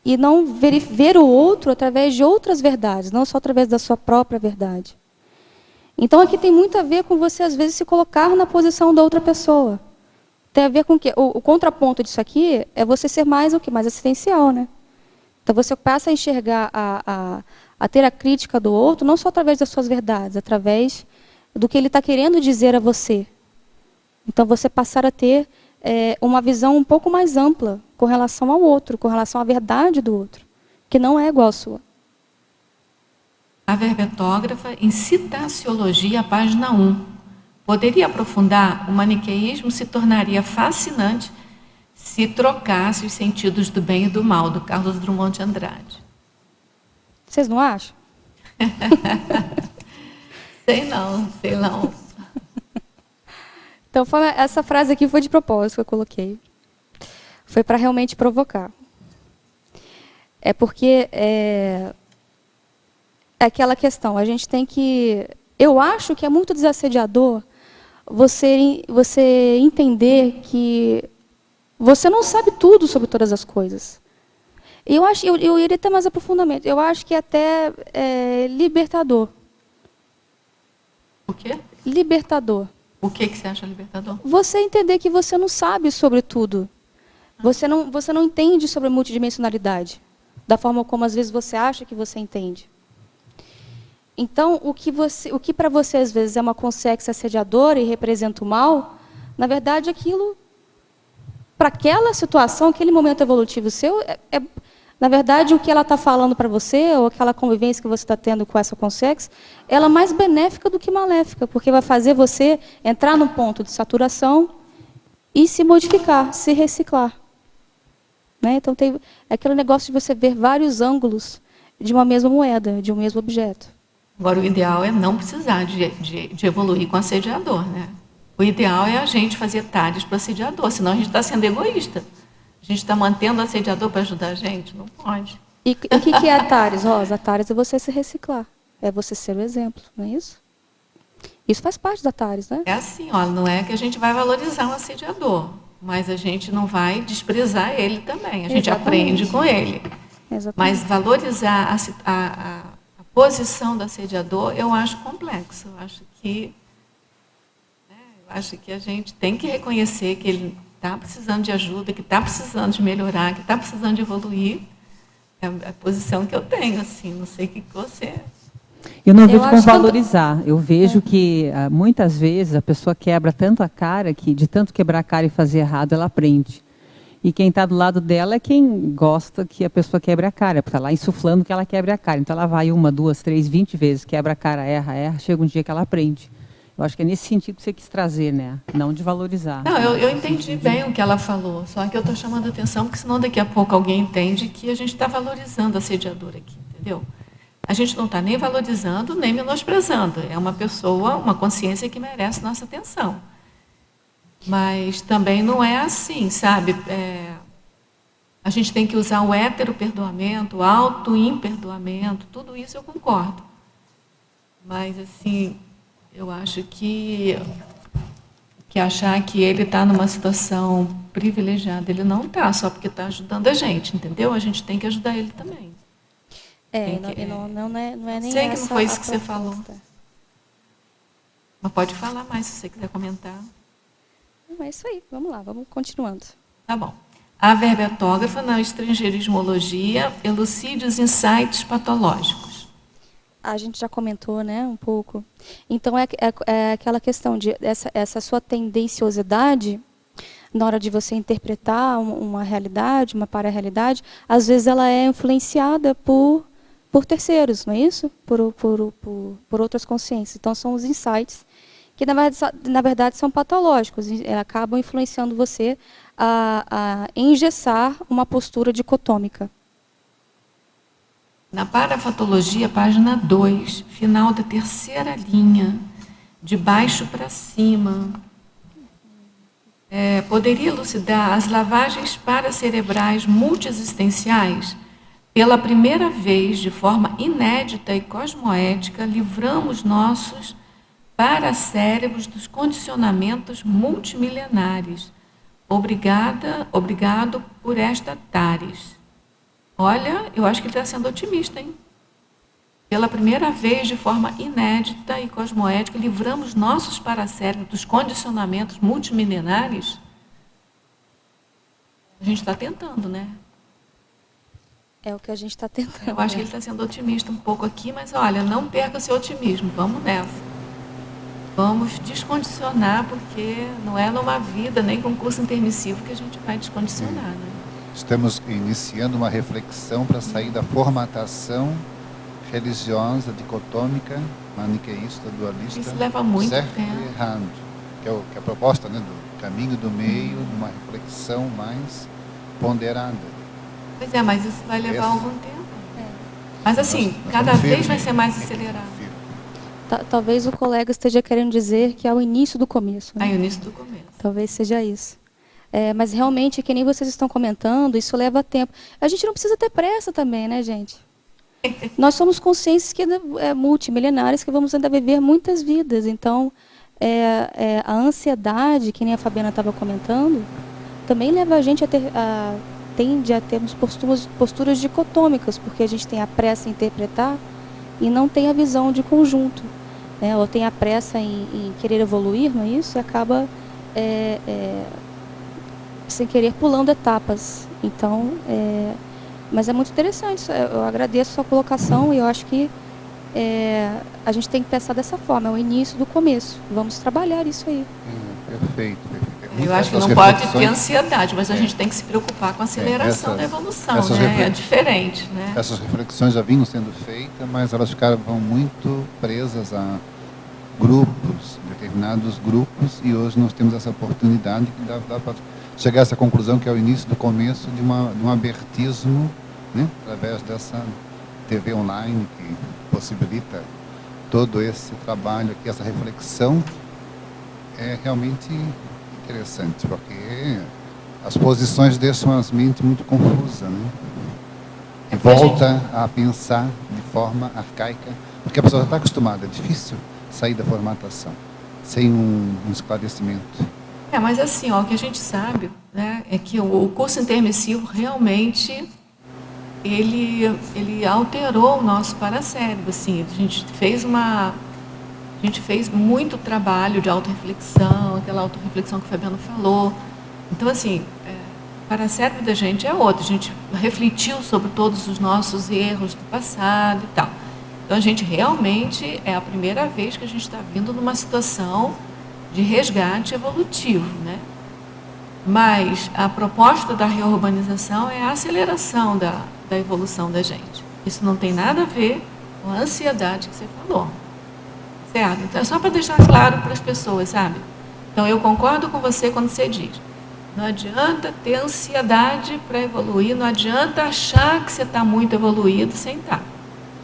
e não ver o outro através de outras verdades, não só através da sua própria verdade. Então, aqui tem muito a ver com você, às vezes, se colocar na posição da outra pessoa. Tem a ver com o quê? O contraponto disso aqui é você ser mais o quê? Mais assistencial, né? Então, você passa a enxergar, a ter a crítica do outro, não só através das suas verdades, através do que ele está querendo dizer a você. Então, você passar a ter uma visão um pouco mais ampla com relação ao outro, com relação à verdade do outro, que não é igual à sua. A verbetógrafa, em Citaciologia, página 1. Poderia aprofundar? O maniqueísmo se tornaria fascinante se trocasse os sentidos do bem e do mal, do Carlos Drummond de Andrade. Vocês não acham? Sei não. Então, essa frase aqui foi de propósito que eu coloquei. Foi para realmente provocar. É porque é aquela questão, a gente tem que... Eu acho que é muito desassediador você entender que você não sabe tudo sobre todas as coisas. E eu iria até mais aprofundamento. Eu acho que até libertador. O quê? Libertador. O que você acha libertador? Você entender que você não sabe sobre tudo. Você não entende sobre a multidimensionalidade, da forma como às vezes você acha que você entende. Então, o que para você às vezes é uma consciência assediadora e representa o mal, na verdade aquilo, para aquela situação, aquele momento evolutivo seu, na verdade o que ela está falando para você, ou aquela convivência que você está tendo com essa consciência, ela é mais benéfica do que maléfica, porque vai fazer você entrar num ponto de saturação e se modificar, se reciclar. Né? Então, tem aquele negócio de você ver vários ângulos de uma mesma moeda, de um mesmo objeto. Agora, o ideal é não precisar de evoluir com o assediador, né? O ideal é a gente fazer TARES para o assediador, senão a gente está sendo egoísta. A gente está mantendo o assediador para ajudar a gente? Não pode. E o que é a TARES, Rosa? A TARES é você se reciclar. É você ser o exemplo, não é isso? Isso faz parte da TARES, né? É assim, não é que a gente vai valorizar um assediador, mas a gente não vai desprezar ele também. A gente aprende com ele. Exatamente. Mas valorizar a posição do assediador, eu acho complexo. Eu acho que a gente tem que reconhecer que ele está precisando de ajuda, que está precisando de melhorar, que está precisando de evoluir. É a posição que eu tenho, assim, não sei o que você... Eu não vejo como valorizar. Eu vejo que, muitas vezes, a pessoa quebra tanto a cara que, de tanto quebrar a cara e fazer errado, ela aprende. E quem está do lado dela é quem gosta que a pessoa quebre a cara, porque está lá insuflando que ela quebre a cara. Então, ela vai 1, 2, 3, 20 vezes, quebra a cara, erra, chega um dia que ela aprende. Eu acho que é nesse sentido que você quis trazer, né? Não de valorizar. Não, eu entendi bem o que ela falou, só que eu estou chamando a atenção, porque senão daqui a pouco alguém entende que a gente está valorizando a assediadora aqui, entendeu? A gente não está nem valorizando, nem menosprezando. É uma pessoa, uma consciência que merece nossa atenção. Mas também não é assim, sabe? A gente tem que usar o heteroperdoamento, o auto-imperdoamento, tudo isso eu concordo. Mas, assim, eu acho que achar que ele está numa situação privilegiada, ele não está, só porque está ajudando a gente, entendeu? A gente tem que ajudar ele também. Não é nem sei essa. Que não foi isso que você falou. Mas pode falar mais se você quiser comentar. Não, é isso aí, vamos lá, vamos continuando. Tá bom. A verbetógrafa, na estrangeirismologia, elucide os insights patológicos. A gente já comentou, né, um pouco. Então, é aquela questão de essa sua tendenciosidade, na hora de você interpretar uma realidade, uma para-realidade, às vezes ela é influenciada por terceiros, não é isso? Por outras consciências. Então, são os insights que, na verdade são patológicos. Acabam influenciando você a engessar uma postura dicotômica. Na parafatologia, página 2, final da 3ª linha, de baixo para cima. poderia elucidar as lavagens paracerebrais multiexistenciais? Pela primeira vez, de forma inédita e cosmoética, livramos nossos paracérebros dos condicionamentos multimilenares. Obrigado por esta Tares. Olha, eu acho que ele está sendo otimista, hein? Pela primeira vez, de forma inédita e cosmoética, livramos nossos paracérebros dos condicionamentos multimilenares. A gente está tentando, né? É o que a gente está tentando. Eu acho que ele está sendo otimista um pouco aqui, mas olha, não perca seu otimismo, vamos nessa. Vamos descondicionar, porque não é numa vida, nem com curso intermissivo, que a gente vai descondicionar, né? Estamos iniciando uma reflexão para sair da formatação religiosa, dicotômica, maniqueísta, dualista. Isso leva muito certo tempo. e errado. Que é a proposta, né, do caminho do meio, de uma reflexão mais ponderada. Pois é, mas isso vai levar algum tempo. É. Mas assim, Nós cada estamos vez firmes. vai ser mais acelerado. Talvez o colega esteja querendo dizer que é o início do começo. Né? Aí o início do começo. Talvez seja isso. Mas realmente, que nem vocês estão comentando, isso leva tempo. A gente não precisa ter pressa também, né, gente? Nós somos consciências que multimilenares que vamos ainda viver muitas vidas. Então, a ansiedade, que nem a Fabiana estava comentando, também leva a gente tende a termos posturas dicotômicas, porque a gente tem a pressa em interpretar e não tem a visão de conjunto, né? Ou tem a pressa em querer evoluir, não é isso? E acaba sem querer pulando etapas. Então, mas é muito interessante. Eu agradeço a sua colocação e eu acho que a gente tem que pensar dessa forma. É o início do começo. Vamos trabalhar isso aí. Perfeito. Eu acho que não pode ter ansiedade, mas a gente tem que se preocupar com a aceleração da evolução, né? É diferente, né? Essas reflexões já vinham sendo feitas, mas elas ficavam muito presas a grupos, determinados grupos, e hoje nós temos essa oportunidade que dá para chegar a essa conclusão, que é o início do começo de um abertismo, né? Através dessa TV online que possibilita todo esse trabalho aqui, essa reflexão. É realmente interessante, porque as posições deixam as mentes muito confusas, né? E volta a pensar de forma arcaica, porque a pessoa já está acostumada, é difícil sair da formatação sem um esclarecimento. Mas assim, o que a gente sabe, né, é que o curso intermissivo realmente ele alterou o nosso paracérebro. Assim, a gente fez muito trabalho de autorreflexão, aquela autorreflexão que o Fabiano falou. Então, assim, o paracérebro da gente é outro. A gente refletiu sobre todos os nossos erros do passado e tal. Então, a gente realmente, é a primeira vez que a gente está vindo numa situação de resgate evolutivo, né? Mas a proposta da reurbanização é a aceleração da evolução da gente. Isso não tem nada a ver com a ansiedade que você falou. Certo? Então, é só para deixar claro para as pessoas, sabe? Então, eu concordo com você quando você diz: não adianta ter ansiedade para evoluir, não adianta achar que você está muito evoluído sem estar.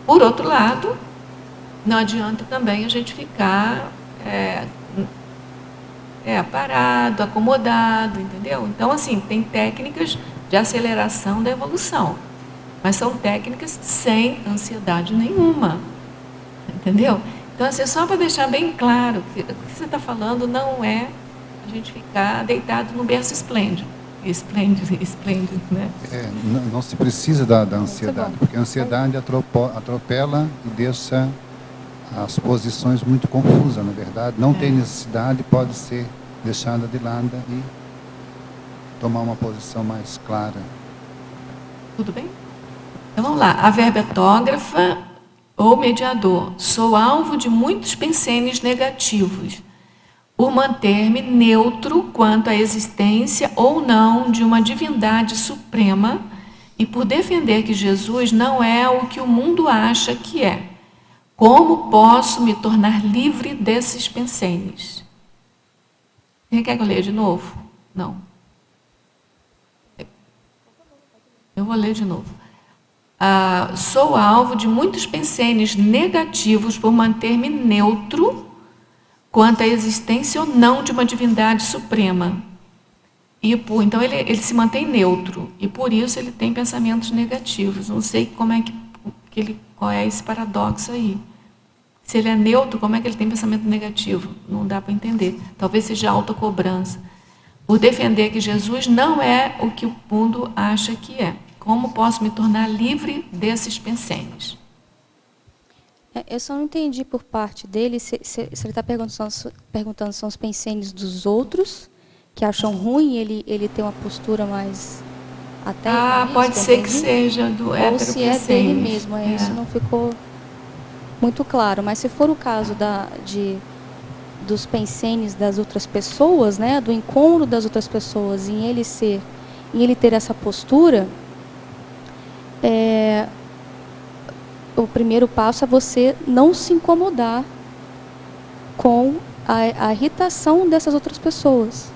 Por outro lado, não adianta também a gente ficar parado, acomodado, entendeu? Então, assim, tem técnicas de aceleração da evolução, mas são técnicas sem ansiedade nenhuma, entendeu? Então, assim, só para deixar bem claro que o que você está falando não é a gente ficar deitado no berço esplêndido, né? Não se precisa da ansiedade, porque a ansiedade atropela e deixa as posições muito confusas, na verdade. Não tem necessidade, pode ser deixada de lado e tomar uma posição mais clara. Tudo bem? Então, vamos lá. A verbetógrafa ou mediador. Sou alvo de muitos pensenes negativos, por manter-me neutro quanto à existência ou não de uma divindade suprema e por defender que Jesus não é o que o mundo acha que é. Como posso me tornar livre desses pensenes? Você quer que eu leia de novo? Não. Eu vou ler de novo. Sou alvo de muitos pensenes negativos por manter-me neutro quanto à existência ou não de uma divindade suprema Então ele se mantém neutro, e por isso ele tem pensamentos negativos. Não sei como é qual é esse paradoxo aí. Se ele é neutro, como é que ele tem pensamento negativo? Não dá para entender. Talvez seja autocobrança. Por defender que Jesus não é o que o mundo acha que é. Como posso me tornar livre desses pensênios? Eu só não entendi por parte dele se ele está perguntando são os pensênios dos outros, que acham ruim ele ter uma postura mais até pode ser que seja do ou se é dele mesmo. Isso não ficou muito claro. Mas se for o caso dos pensênios das outras pessoas, né, do encontro das outras pessoas, em ele ter essa postura, o primeiro passo é você não se incomodar com a irritação dessas outras pessoas.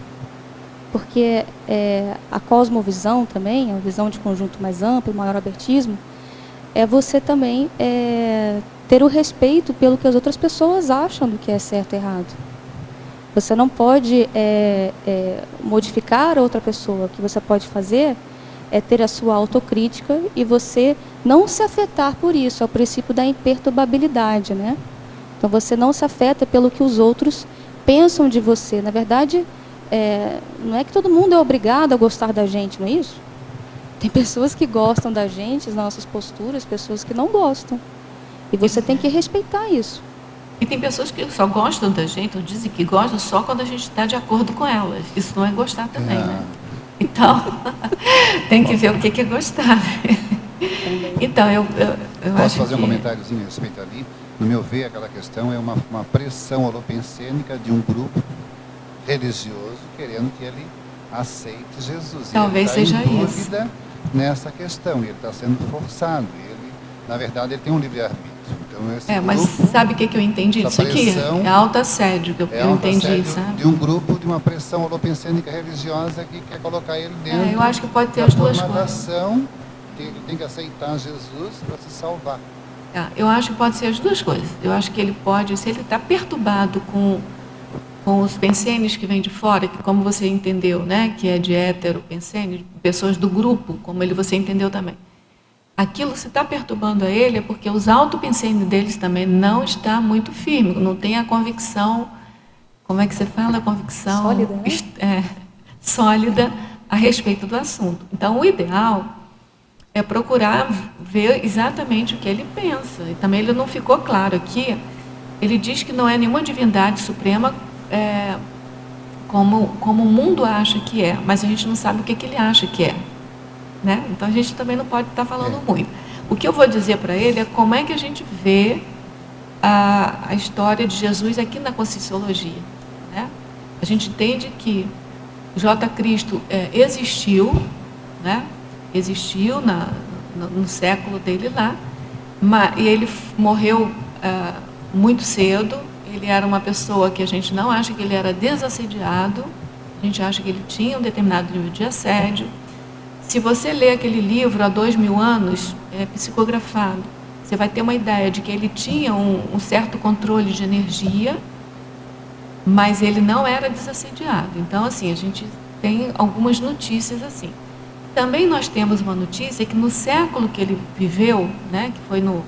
Porque a cosmovisão também, a visão de conjunto mais amplo, maior abertismo, é você também ter o respeito pelo que as outras pessoas acham do que é certo e errado. Você não pode modificar a outra pessoa. O que você pode fazer é ter a sua autocrítica e você não se afetar por isso. É o princípio da imperturbabilidade, né? Então você não se afeta pelo que os outros pensam de você. Na verdade, não é que todo mundo é obrigado a gostar da gente, não é isso? Tem pessoas que gostam da gente, das nossas posturas, pessoas que não gostam. E você tem que respeitar isso. E tem pessoas que só gostam da gente, ou dizem que gostam só quando a gente está de acordo com elas. Isso não é gostar também, né? Então, tem que ver o que é gostar. Então, eu Posso acho fazer que... um comentáriozinho a respeito ali? No meu ver, aquela questão é uma pressão holopensênica de um grupo religioso querendo que ele aceite Jesus. Talvez ele seja em dúvida isso. Nessa questão, ele está sendo forçado. Ele, na verdade, ele tem um livre-arbítrio. Então, mas sabe o que eu entendi disso aqui? É autoassédio que eu entendi, sabe? De um grupo, de uma pressão holopensênica religiosa que quer colocar ele dentro eu acho que pode ter as duas coisas. Ele tem que aceitar Jesus para se salvar. Eu acho que pode ser as duas coisas. Eu acho que ele pode, se ele está perturbado com os pensênios que vêm de fora, que como você entendeu, né, que é de hétero pensênio, pessoas do grupo, como você entendeu também. Aquilo se está perturbando a ele é porque os autopensênios deles também não está muito firme, não tem a convicção, como é que você fala? A convicção sólida, né? Sólida a respeito do assunto. Então, o ideal é procurar ver exatamente o que ele pensa. E também ele não ficou claro aqui, ele diz que não é nenhuma divindade suprema como o mundo acha que é, mas a gente não sabe o que ele acha que é. Né? Então a gente também não pode estar falando muito. O que eu vou dizer para ele é como é que a gente vê a história de Jesus aqui na Conscienciologia. Né? A gente entende que J. Cristo existiu, né? Existiu no século dele lá, e ele morreu muito cedo. Ele era uma pessoa que a gente não acha que ele era desassediado, a gente acha que ele tinha um determinado nível de assédio. Se você ler aquele livro há 2000 anos, psicografado, você vai ter uma ideia de que ele tinha um certo controle de energia, mas ele não era desassediado. Então, assim, a gente tem algumas notícias assim. Também nós temos uma notícia que no século que ele viveu, né, que foi no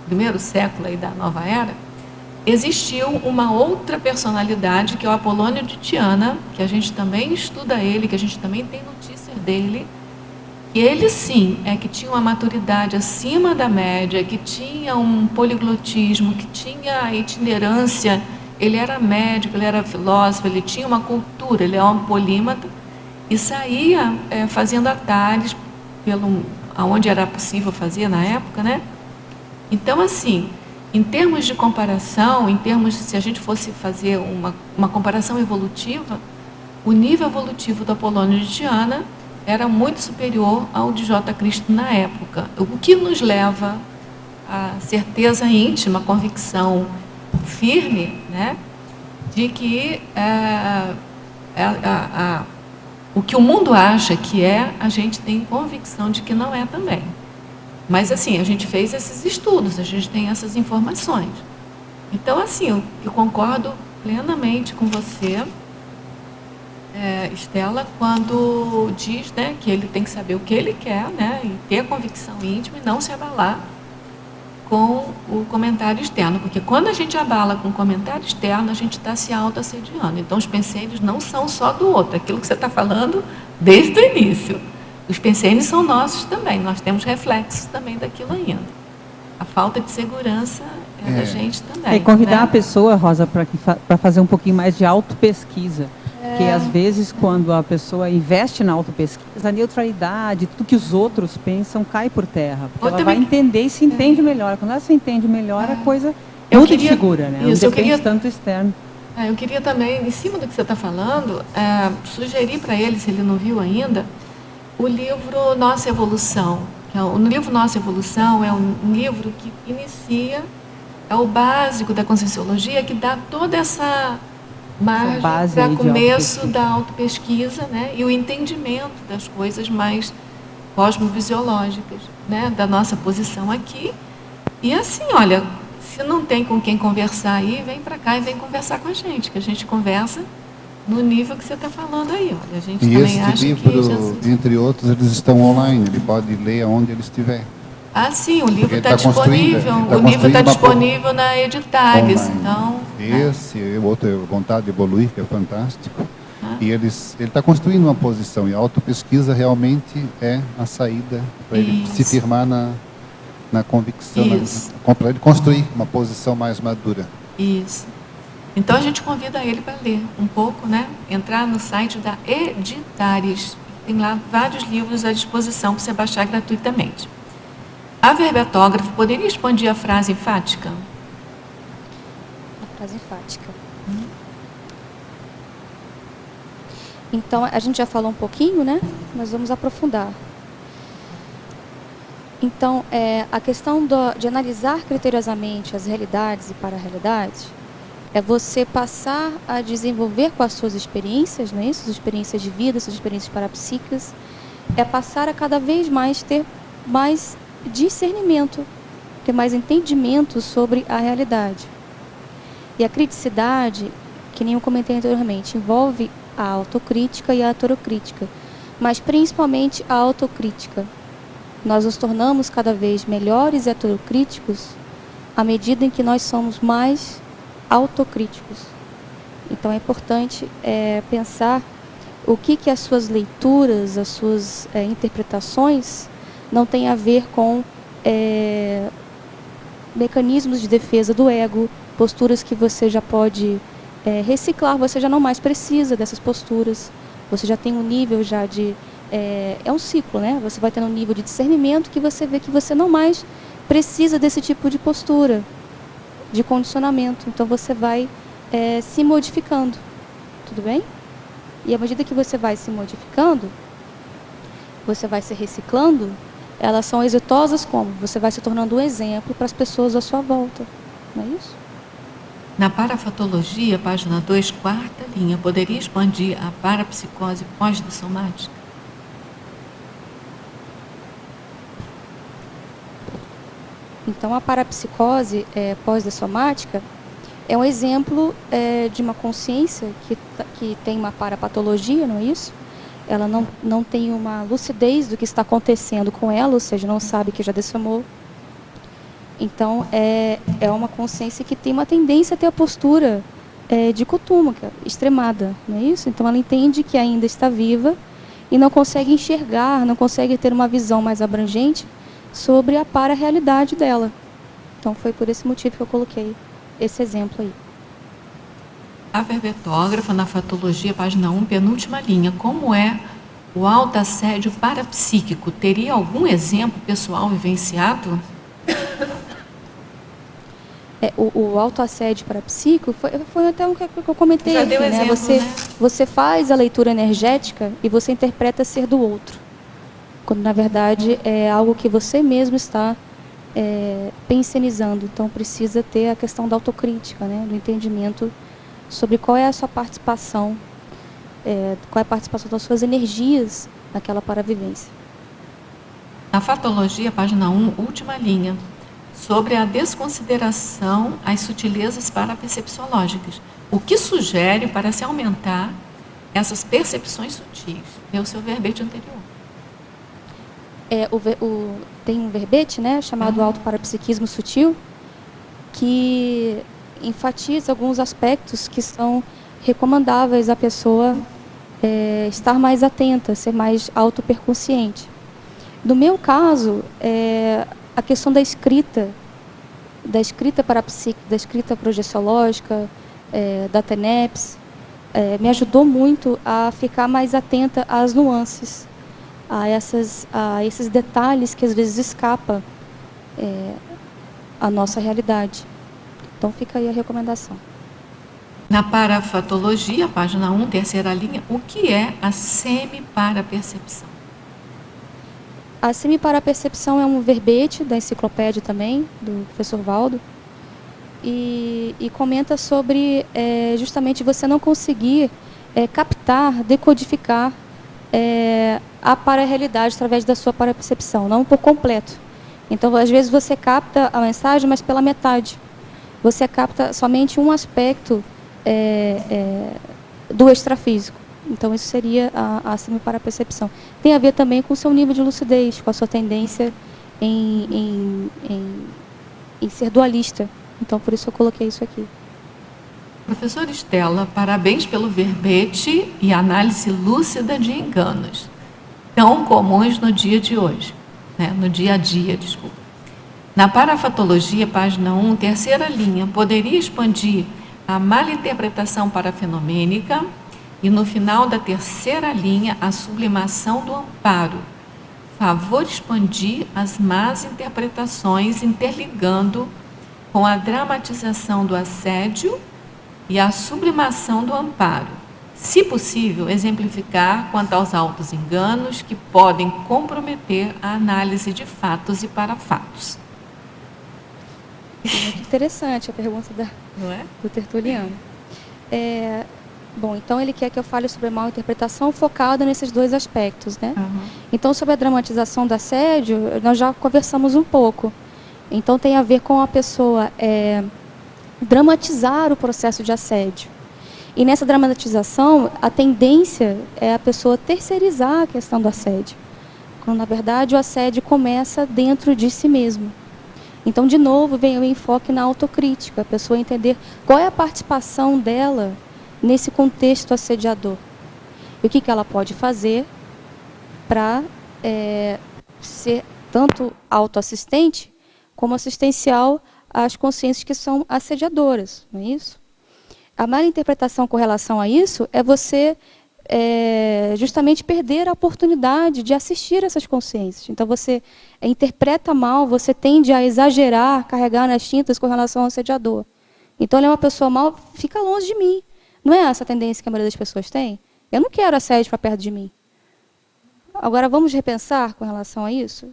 primeiro século aí da Nova Era, existiu uma outra personalidade, que é o Apolônio de Tiana, que a gente também estuda ele, que a gente também tem notícias dele, e ele sim, que tinha uma maturidade acima da média, que tinha um poliglotismo, que tinha itinerância, ele era médico, ele era filósofo, ele tinha uma cultura, ele é um polímata, e saía fazendo atalhos aonde era possível fazer na época, né? Então, assim, em termos de comparação, se a gente fosse fazer uma comparação evolutiva, o nível evolutivo do Apolônio de Tiana era muito superior ao de J. Cristo na época, o que nos leva à certeza íntima, à convicção firme, né, de que o que o mundo acha que a gente tem convicção de que não é também. Mas, assim, a gente fez esses estudos, a gente tem essas informações. Então, assim, eu concordo plenamente com você Estela, quando diz, né, que ele tem que saber o que ele quer, né, e ter a convicção íntima e não se abalar com o comentário externo, porque quando a gente abala com o comentário externo, a gente está se autoassediando. Então, os pensênios não são só do outro, aquilo que você está falando desde o início. Os pensênios são nossos também, nós temos reflexos também daquilo ainda. A falta de segurança é da gente também. E convidar né? a pessoa, Rosa, para fazer um pouquinho mais de autopesquisa. Porque, às vezes, quando a pessoa investe na autopesquisa, a neutralidade, tudo que os outros pensam, cai por terra. Porque ela vai entender e se entende melhor. Quando ela se entende melhor, a coisa muda de figura, né? Não depende tanto externo. Eu queria também, em cima do que você está falando, sugerir para ele, se ele não viu ainda, o livro Nossa Evolução. No livro Nossa Evolução é um livro que inicia, é o básico da Conscienciologia, que dá toda essa margem para começo da autopesquisa, né, e o entendimento das coisas mais cosmovisiológicas, né, da nossa posição aqui. E assim, olha, se não tem com quem conversar aí, vem para cá e vem conversar com a gente, que a gente conversa no nível que você está falando aí. Olha, a gente e também acha esse livro, que Jesus... entre outros, eles estão online, ele pode ler aonde ele estiver. Sim, o livro está disponível. O livro está disponível na Editares. Então, esse outro, Vontade de Evoluir, que é fantástico. E ele está construindo uma posição. E a autopesquisa realmente é a saída para ele se firmar na convicção, para ele construir uma posição mais madura. Isso. Então a gente convida ele para ler um pouco, né? Entrar no site da Editares. Tem lá vários livros à disposição para você baixar gratuitamente. A verbetógrafa poderia expandir a frase enfática? A frase enfática. Então, a gente já falou um pouquinho, né? Mas vamos aprofundar. Então, a questão de analisar criteriosamente as realidades e para-realidades é você passar a desenvolver com as suas experiências, não é isso? As experiências de vida, suas experiências parapsíquicas, é passar a cada vez mais ter mais discernimento, ter mais entendimento sobre a realidade. E a criticidade, que nem eu comentei anteriormente, envolve a autocrítica e a heterocrítica, mas principalmente a autocrítica. Nós nos tornamos cada vez melhores heterocríticos à medida em que nós somos mais autocríticos. Então é importante pensar o que as suas leituras, as suas interpretações não tem a ver com mecanismos de defesa do ego, posturas que você já pode reciclar, você já não mais precisa dessas posturas, você já tem um nível já de... é um ciclo, né? Você vai tendo um nível de discernimento que você vê que você não mais precisa desse tipo de postura, de condicionamento. Então você vai se modificando, tudo bem? E à medida que você vai se modificando, você vai se reciclando, elas são exitosas como? Você vai se tornando um exemplo para as pessoas à sua volta, não é isso? Na parafatologia, página 2, quarta linha, poderia expandir a parapsicose pós-dissomática? Então, a parapsicose pós-dissomática é um exemplo de uma consciência que tem uma parapatologia, não é isso? Ela não tem uma lucidez do que está acontecendo com ela, ou seja, não sabe que já dessomou. Então, é uma consciência que tem uma tendência a ter a postura dicotômica, extremada, não é isso? Então, ela entende que ainda está viva e não consegue enxergar, não consegue ter uma visão mais abrangente sobre a para-realidade dela. Então, foi por esse motivo que eu coloquei esse exemplo aí. A verbetógrafa, na fatologia, página 1, penúltima linha. Como é o autoassédio parapsíquico? Teria algum exemplo pessoal vivenciado? O autoassédio parapsíquico foi até o que eu comentei. Já aqui, deu né? exemplo, Você faz a leitura energética e você interpreta ser do outro, quando na verdade é algo que você mesmo está pensionizando. Então precisa ter a questão da autocrítica, né? Do entendimento sobre qual é a sua participação, qual é a participação das suas energias naquela paravivência. Na fatologia, página 1, última linha, sobre a desconsideração às sutilezas parapercepciológicas. O que sugere para se aumentar essas percepções sutis. É o seu verbete anterior. Tem um verbete, né, chamado autoparapsiquismo sutil, que enfatiza alguns aspectos que são recomendáveis a pessoa estar mais atenta, ser mais autoperconsciente. No meu caso, a questão da escrita parapsíquica, da escrita projeciológica, da TENEPS, me ajudou muito a ficar mais atenta às nuances, a esses detalhes que às vezes escapam à nossa realidade. Então fica aí a recomendação. Na parafatologia, página 1, terceira linha, o que é a semi-parapercepção? A semi-parapercepção é um verbete da enciclopédia também, do professor Valdo, e comenta sobre justamente você não conseguir captar, decodificar a para-realidade através da sua parapercepção, não por completo. Então, às vezes você capta a mensagem, mas pela metade. Você capta somente um aspecto do extrafísico. Então, isso seria a semi-parapercepção. Tem a ver também com o seu nível de lucidez, com a sua tendência em ser dualista. Então, por isso eu coloquei isso aqui. Professora Estela, parabéns pelo verbete e análise lúcida de enganos, tão comuns no dia de hoje, né? No dia a dia, desculpa. Na parafatologia, página 1, terceira linha, poderia expandir a malinterpretação parafenomênica e, no final da terceira linha, a sublimação do amparo. Favor expandir as más interpretações, interligando com a dramatização do assédio e a sublimação do amparo. Se possível, exemplificar quanto aos altos enganos que podem comprometer a análise de fatos e parafatos. Muito interessante a pergunta Não é? do Tertuliano. Bom, então ele quer que eu fale sobre a mal interpretação focada nesses dois aspectos, né? Uhum. Então, sobre a dramatização do assédio, nós já conversamos um pouco. Então, tem a ver com a pessoa dramatizar o processo de assédio. E nessa dramatização, a tendência é a pessoa terceirizar a questão do assédio, quando, na verdade, o assédio começa dentro de si mesmo. Então, de novo, vem o enfoque na autocrítica, a pessoa entender qual é a participação dela nesse contexto assediador. E o que ela pode fazer para ser tanto autoassistente como assistencial às consciências que são assediadoras, não é isso? A má interpretação com relação a isso é você justamente perder a oportunidade de assistir essas consciências. Então, você interpreta mal, você tende a exagerar, carregar nas tintas com relação ao assediador. Então, ele é uma pessoa mal, fica longe de mim. Não é essa a tendência que a maioria das pessoas tem? Eu não quero assédio para perto de mim. Agora, vamos repensar com relação a isso?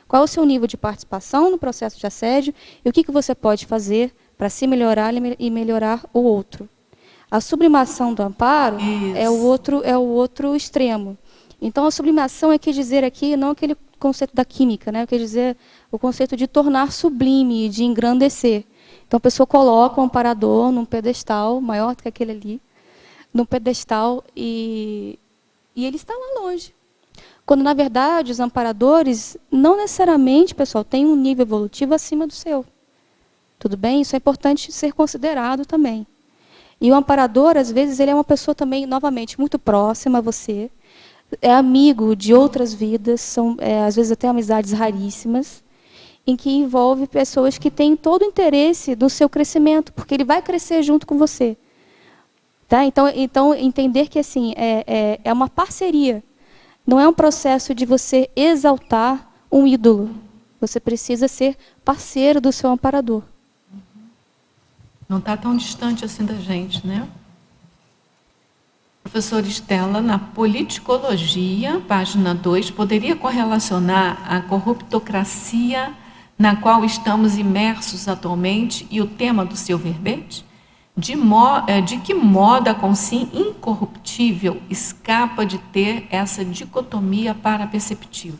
Qual é o seu nível de participação no processo de assédio e o que você pode fazer para se melhorar e melhorar o outro? A sublimação do amparo é o outro extremo. Então, a sublimação quer dizer aqui, não aquele conceito da química, né? Quer dizer o conceito de tornar sublime, de engrandecer. Então, a pessoa coloca um amparador num pedestal, maior do que aquele ali, num pedestal, e ele está lá longe. Quando, na verdade, os amparadores, não necessariamente, pessoal, têm um nível evolutivo acima do seu. Tudo bem? Isso é importante ser considerado também. E o amparador, às vezes, ele é uma pessoa também, novamente, muito próxima a você, é amigo de outras vidas, são, às vezes, até amizades raríssimas, em que envolve pessoas que têm todo o interesse no seu crescimento, porque ele vai crescer junto com você. Tá? Então entender que assim, é uma parceria. Não é um processo de você exaltar um ídolo. Você precisa ser parceiro do seu amparador. Não está tão distante assim da gente, né? Professora Estela, na politicologia, página 2, poderia correlacionar a corruptocracia na qual estamos imersos atualmente e o tema do seu verbete? De que modo a consciência incorruptível escapa de ter essa dicotomia paraperceptiva?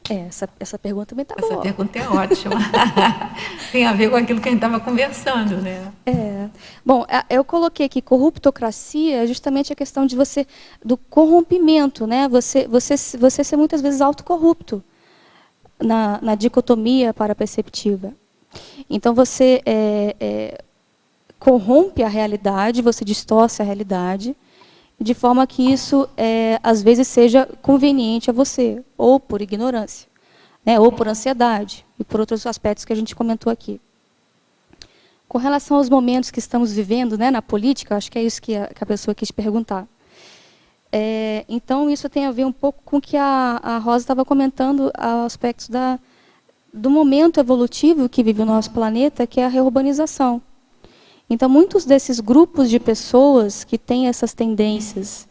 Essa pergunta também está Essa boa. pergunta é ótima. Tem a ver com aquilo que a gente estava conversando, né? Bom, eu coloquei aqui corruptocracia, justamente a questão do corrompimento, né? Você ser muitas vezes autocorrupto na dicotomia paraperceptiva. Então você corrompe a realidade, você distorce a realidade, de forma que isso, às vezes, seja conveniente a você, ou por ignorância, né, ou por ansiedade, e por outros aspectos que a gente comentou aqui. Com relação aos momentos que estamos vivendo, né, na política, acho que é isso que a pessoa quis perguntar. Então, isso tem a ver um pouco com o que a Rosa estava comentando, aspectos do momento evolutivo que vive o nosso planeta, que é a reurbanização. Então, muitos desses grupos de pessoas que têm essas tendências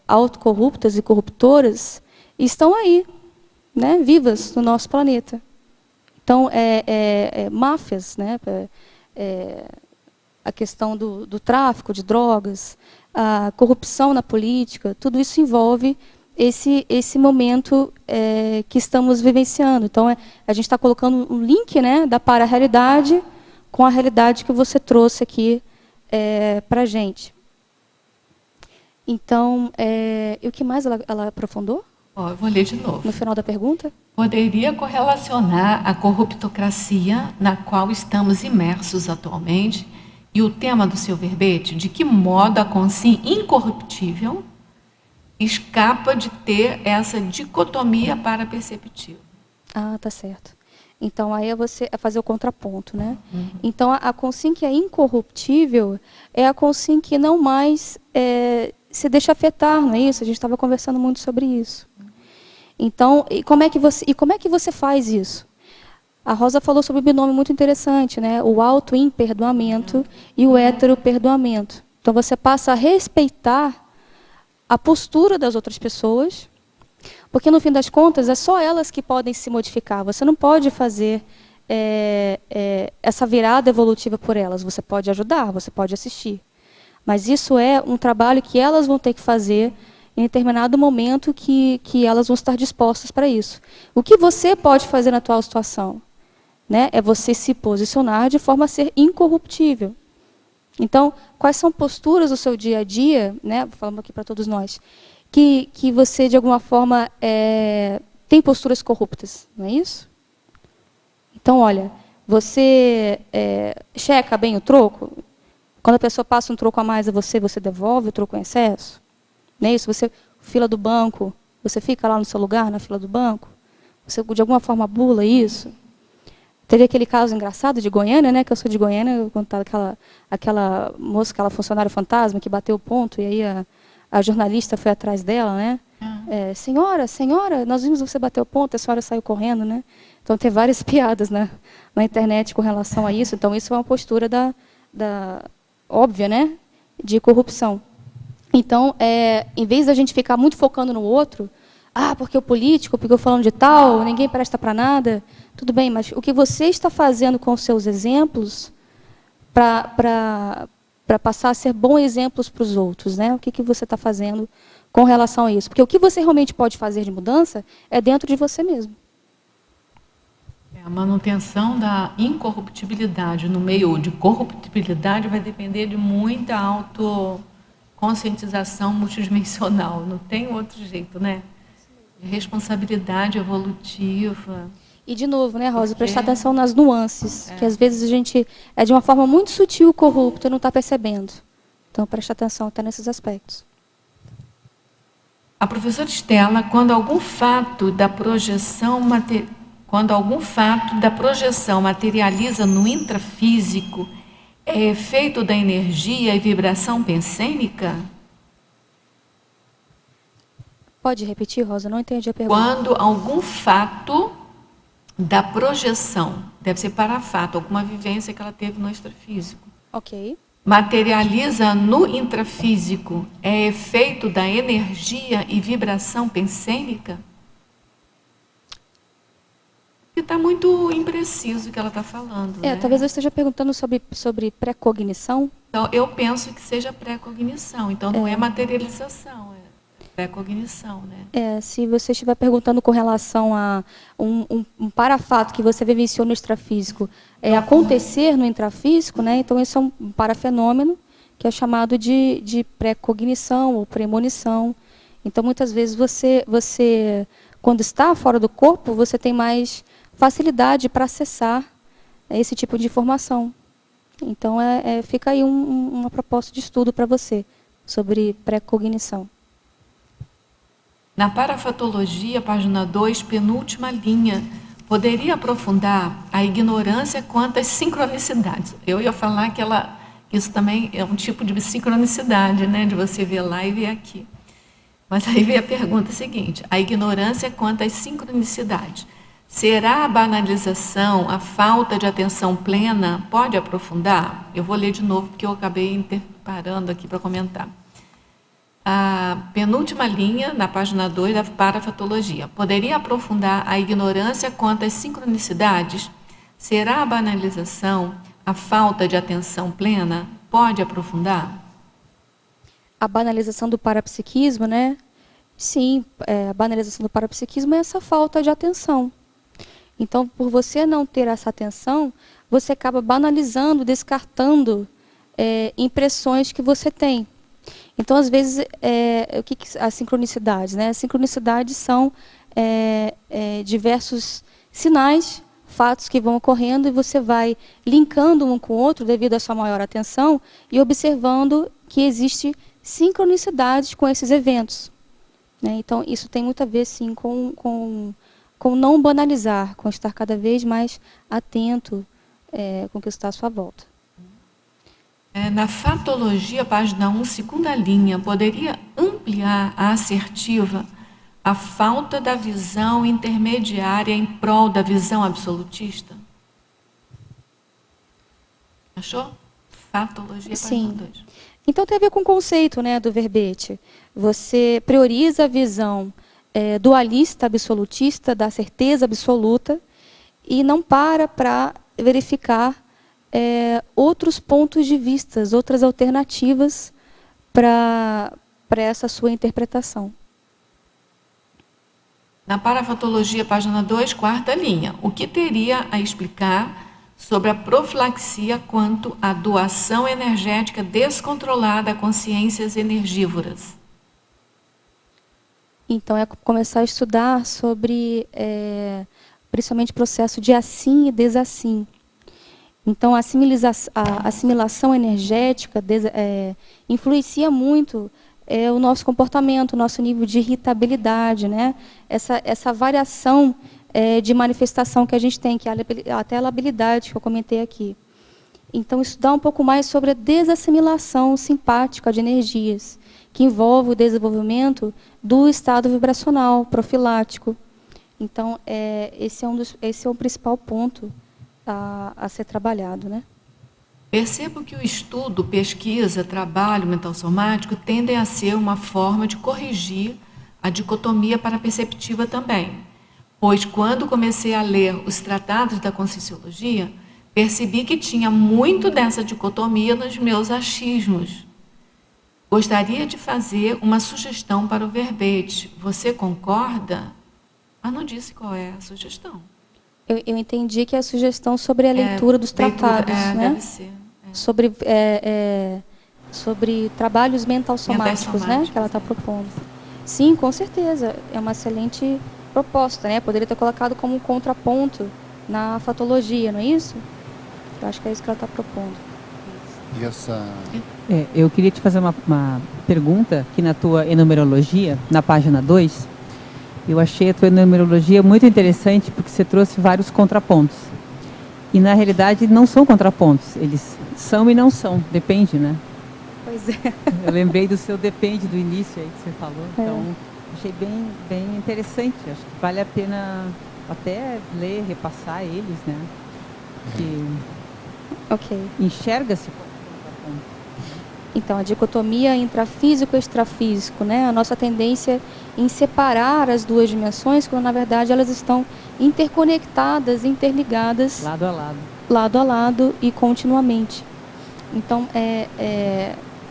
autocorruptas e corruptoras estão aí, né, vivas no nosso planeta. Então, máfias, né, a questão do tráfico de drogas, a corrupção na política, tudo isso envolve esse momento que estamos vivenciando. Então, a gente está colocando um link, né, da para-realidade com a realidade que você trouxe aqui para a gente. Então, e o que mais ela aprofundou? Eu vou ler de novo. No final da pergunta? Poderia correlacionar a corruptocracia na qual estamos imersos atualmente e o tema do seu verbete, de que modo a consciência incorruptível escapa de ter essa dicotomia paraperceptiva. Tá certo. Então, aí é fazer o contraponto, né? Então, a consciência que é incorruptível é a consciência que não mais se deixa afetar, não é isso? A gente estava conversando muito sobre isso. Então, como é que você faz isso? A Rosa falou sobre um binômio muito interessante, né? O auto-imperdoamento e o hétero-perdoamento. Então, você passa a respeitar a postura das outras pessoas, porque, no fim das contas, é só elas que podem se modificar. Você não pode fazer essa virada evolutiva por elas. Você pode ajudar, você pode assistir. Mas isso é um trabalho que elas vão ter que fazer em determinado momento que elas vão estar dispostas para isso. O que você pode fazer na atual situação, né, é você se posicionar de forma a ser incorruptível. Então, quais são posturas do seu dia a dia, né, falando aqui para todos nós, que você, de alguma forma, tem posturas corruptas, não é isso? Então, olha, você checa bem o troco? Quando a pessoa passa um troco a mais a você devolve o troco em excesso? Não é isso? Você, fila do banco, você fica lá no seu lugar, na fila do banco? Você, de alguma forma, bula isso? Teve aquele caso engraçado de Goiânia, né, que eu sou de Goiânia, eu contava aquela moça, aquela funcionária fantasma que bateu o ponto, e aí a jornalista foi atrás dela, né? Senhora, nós vimos você bater o ponto, a senhora saiu correndo, né? Então, tem várias piadas na internet com relação a isso. Então, isso é uma postura óbvia, né, de corrupção. Então, em vez da gente ficar muito focando no outro, porque o político, porque eu falando de tal, ninguém presta para nada, tudo bem, mas o que você está fazendo com os seus exemplos para passar a ser bons exemplos para os outros, né? O que você está fazendo com relação a isso? Porque o que você realmente pode fazer de mudança é dentro de você mesmo. A manutenção da incorruptibilidade no meio de corruptibilidade vai depender de muita autoconscientização multidimensional. Não tem outro jeito, né? Responsabilidade evolutiva. E, de novo, né, Rosa, prestar atenção nas nuances, que às vezes a gente é de uma forma muito sutil corrupto e não está percebendo. Então, presta atenção até nesses aspectos. A professora Estela, quando algum fato da projeção materializa no intrafísico, é efeito da energia e vibração pensênica? Pode repetir, Rosa? Não entendi a pergunta. Quando algum fato da projeção, deve ser parafato, alguma vivência que ela teve no extrafísico, ok, materializa no intrafísico, é efeito da energia e vibração pensênica? Porque está muito impreciso o que ela está falando. Né? Talvez eu esteja perguntando sobre pré-cognição. Então, eu penso que seja pré-cognição, então não é materialização, é pré-cognição, né? Se você estiver perguntando com relação a um parafato que você vivenciou no extrafísico acontecer no intrafísico, né? Então, esse é um parafenômeno que é chamado de pré-cognição ou premonição. Então, muitas vezes, você, quando está fora do corpo, você tem mais facilidade para acessar esse tipo de informação. Então, fica aí uma proposta de estudo para você sobre pré-cognição. Na parafatologia, página 2, penúltima linha, poderia aprofundar a ignorância quanto às sincronicidades. Eu ia falar que isso também é um tipo de sincronicidade, né, de você ver lá e ver aqui. Mas aí vem a pergunta seguinte: a ignorância quanto às sincronicidades. Será a banalização, a falta de atenção plena, pode aprofundar? Eu vou ler de novo, porque eu acabei parando aqui para comentar. A penúltima linha, na página 2 da parafatologia. Poderia aprofundar a ignorância quanto às sincronicidades? Será a banalização, a falta de atenção plena, pode aprofundar? A banalização do parapsiquismo, né? Sim, a banalização do parapsiquismo é essa falta de atenção. Então, por você não ter essa atenção, você acaba banalizando, descartando impressões que você tem. Então, às vezes, o que as sincronicidades, né? As sincronicidades são diversos sinais, fatos que vão ocorrendo e você vai linkando um com o outro devido à sua maior atenção e observando que existe sincronicidades com esses eventos, né? Então, isso tem muito a ver, sim, com não banalizar, com estar cada vez mais atento com o que está à sua volta. Na fatologia, página 1, segunda linha, poderia ampliar a assertiva a falta da visão intermediária em prol da visão absolutista? Achou? Fatologia, página 2. Então, tem a ver com o conceito, né, do verbete. Você prioriza a visão dualista, absolutista, da certeza absoluta, e não para verificar outros pontos de vista, outras alternativas para essa sua interpretação. Na parafatologia, página 2, quarta linha, o que teria a explicar sobre a profilaxia quanto à doação energética descontrolada a consciências energivoras? Então, começar a estudar sobre, principalmente, o processo de assim e desassim. Então, a assimilação energética influencia muito o nosso comportamento, o nosso nível de irritabilidade, né? Essa variação de manifestação que a gente tem, que é até a labilidade que eu comentei aqui. Então, estudar um pouco mais sobre a desassimilação simpática de energias, que envolve o desenvolvimento do estado vibracional profilático. Então, esse é o principal ponto a ser trabalhado, né? Percebo que o estudo, pesquisa, trabalho mental somático tendem a ser uma forma de corrigir a dicotomia paraperceptiva também. Pois, quando comecei a ler os tratados da Conscienciologia, percebi que tinha muito dessa dicotomia nos meus achismos. Gostaria de fazer uma sugestão para o verbete. Você concorda? Mas não disse qual é a sugestão. Eu entendi que é a sugestão sobre a leitura dos tratados, né? Deve ser. Sobre trabalhos mental somáticos, né? Que ela está propondo. Sim, com certeza. É uma excelente proposta, né? Poderia ter colocado como um contraponto na fatologia, não é isso? Eu acho que é isso que ela está propondo. E essa... eu queria te fazer uma pergunta, que na tua enumerologia, na página 2, eu achei a tua enumerologia muito interessante, porque você trouxe vários contrapontos. E, na realidade, não são contrapontos, eles são e não são, depende, né? Pois é. Eu lembrei do seu depende do início aí que você falou, então achei bem interessante, acho que vale a pena até ler, repassar eles, né? Ok. Enxerga-se como contraponto. Então, a dicotomia intrafísico e extrafísico, né? A nossa tendência em separar as duas dimensões, quando na verdade elas estão interconectadas, interligadas. Lado a lado. Lado a lado e continuamente. Então,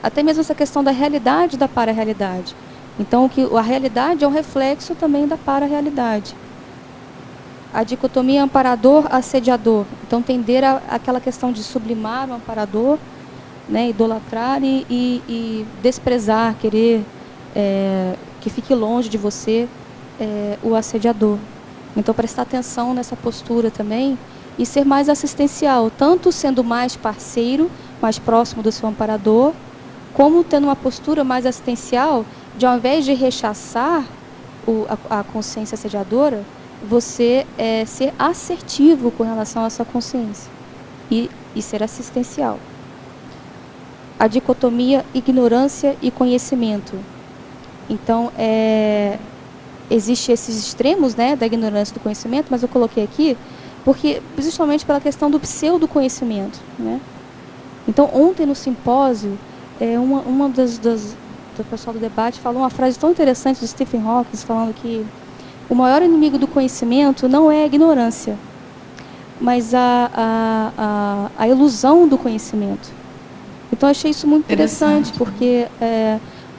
até mesmo essa questão da realidade e da para-realidade. Então, a realidade é um reflexo também da para-realidade. A dicotomia amparador-assediador. Então, tender àquela questão de sublimar o amparador, né, idolatrar e desprezar, querer que fique longe de você o assediador. Então, prestar atenção nessa postura também e ser mais assistencial, tanto sendo mais parceiro, mais próximo do seu amparador, como tendo uma postura mais assistencial, de ao invés de rechaçar a consciência assediadora, você ser assertivo com relação à sua consciência e ser assistencial. A dicotomia ignorância e conhecimento. Então, existem esses extremos, né, da ignorância e do conhecimento, mas eu coloquei aqui porque, principalmente pela questão do pseudo-conhecimento, né? Então, ontem no simpósio, uma do pessoal do debate falou uma frase tão interessante de Stephen Hawking, falando que o maior inimigo do conhecimento não é a ignorância, mas a ilusão do conhecimento. Então, eu achei isso muito interessante, porque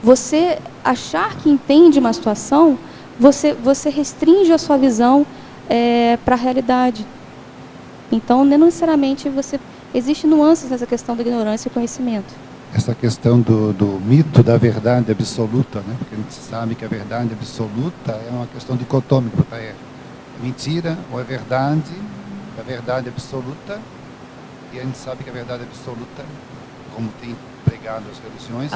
você achar que entende uma situação, você restringe a sua visão para a realidade. Então, não necessariamente existe nuances nessa questão da ignorância e conhecimento. Essa questão do mito da verdade absoluta, né? Porque a gente sabe que a verdade absoluta é uma questão dicotômica, é mentira ou é verdade, a verdade absoluta, e a gente sabe que a verdade absoluta, como tem pregado as religiões,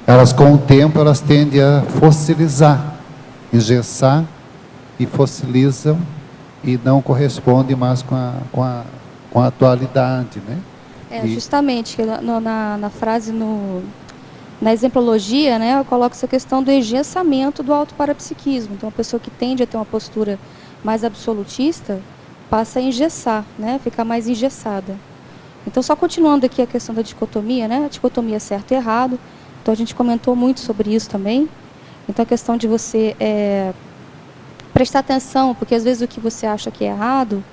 elas com o tempo elas tendem a fossilizar, engessar e fossilizam e não correspondem mais com a atualidade, né? Justamente, na frase, na exemplologia, né, eu coloco essa questão do engessamento do autoparapsiquismo. Então, a pessoa que tende a ter uma postura mais absolutista passa a engessar, né, ficar mais engessada. Então, só continuando aqui a questão da dicotomia, né, a dicotomia certo e errado. Então, a gente comentou muito sobre isso também. Então, a questão de você prestar atenção, porque às vezes o que você acha que é errado,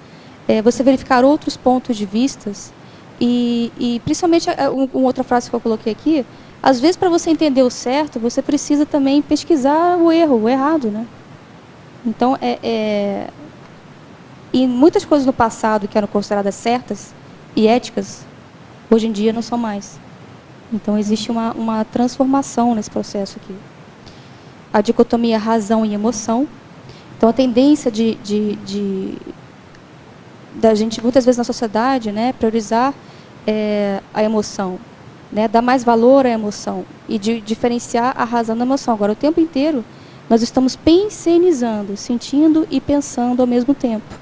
você verificar outros pontos de vistas. E principalmente, uma outra frase que eu coloquei aqui, às vezes para você entender o certo, você precisa também pesquisar o errado, né? Então, e muitas coisas no passado que eram consideradas certas e éticas, hoje em dia não são mais. Então, existe uma transformação nesse processo aqui. A dicotomia razão e emoção. Então, a tendência da gente, muitas vezes na sociedade, né, priorizar a emoção, né, dar mais valor à emoção e diferenciar a razão da emoção. Agora, o tempo inteiro, nós estamos pensionizando, sentindo e pensando ao mesmo tempo.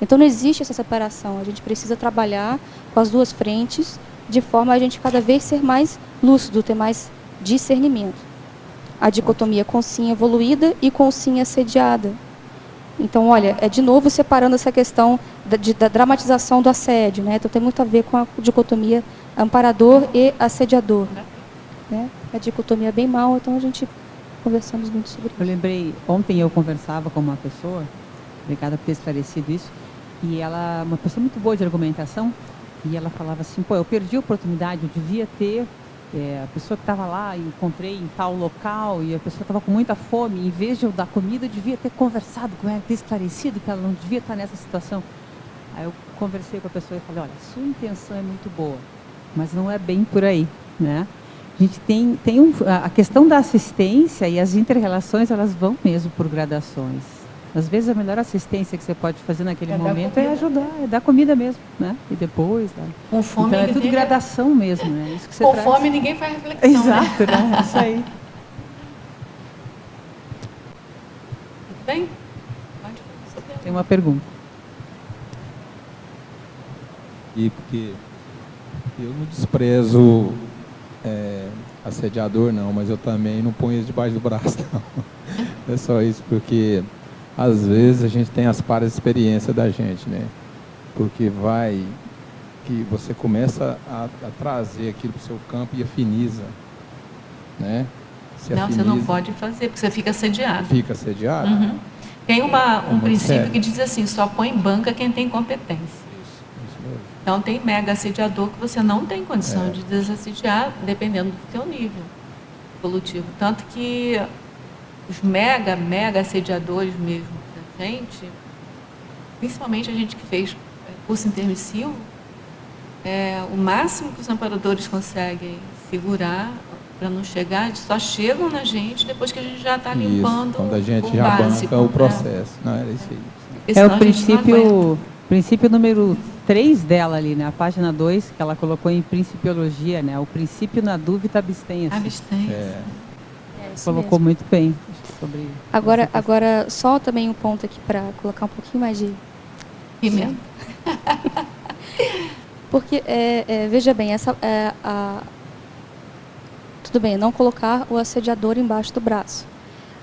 Então, não existe essa separação. A gente precisa trabalhar com as duas frentes, de forma a gente cada vez ser mais lúcido, ter mais discernimento. A dicotomia consciência evoluída e consciência assediada. Então, olha, de novo separando essa questão da dramatização do assédio, né? Então, tem muito a ver com a dicotomia amparador e assediador, né? A dicotomia é bem mal, então a gente conversamos muito sobre isso. Eu lembrei, ontem eu conversava com uma pessoa, obrigada por ter esclarecido isso, e ela, uma pessoa muito boa de argumentação, e ela falava assim, eu perdi a oportunidade, eu devia ter, a pessoa que estava lá, eu encontrei em tal local, e a pessoa estava com muita fome, em vez de eu dar comida, eu devia ter conversado com ela, ter esclarecido que ela não devia estar nessa situação. Aí eu conversei com a pessoa e falei, olha, sua intenção é muito boa, mas não é bem por aí, né? A gente tem a questão da assistência e as inter-relações, elas vão mesmo por gradações. Às vezes a melhor assistência que você pode fazer naquele momento é ajudar, é dar comida mesmo, né? E depois, né? Com fome, então, é tudo gradação mesmo, né? Isso que você com traz. fome ninguém faz reflexão. Exato, né? Isso aí. Bem? Tem uma pergunta. E porque eu não desprezo assediador, não, mas eu também não ponho isso debaixo do braço, não. É só isso, porque às vezes a gente tem as pares experiências da gente, né? Porque que você começa a trazer aquilo para o seu campo e afiniza, né? Você não pode fazer, porque você fica assediado. Fica assediado? Uhum. Tem um princípio que diz assim, só põe em banca quem tem competência. Isso mesmo. Então, tem mega assediador que você não tem condição de desassediar, dependendo do teu nível evolutivo. Tanto que os mega assediadores mesmo da gente, principalmente a gente que fez curso intermissivo, o máximo que os amparadores conseguem segurar para não chegar, eles só chegam na gente depois que a gente já está limpando quando a gente o já básico, banca o processo. Não, era isso aí. Porque É senão o a gente não aguenta. princípio número 3 dela ali, né? A página 2, que ela colocou em Principiologia, né? O princípio na dúvida abstenha-se. Abstência. É, Isso Colocou mesmo. muito bem sobre... Agora, só também um ponto aqui para colocar um pouquinho mais de... Pimenta. Porque, veja bem, tudo bem, não colocar o assediador embaixo do braço.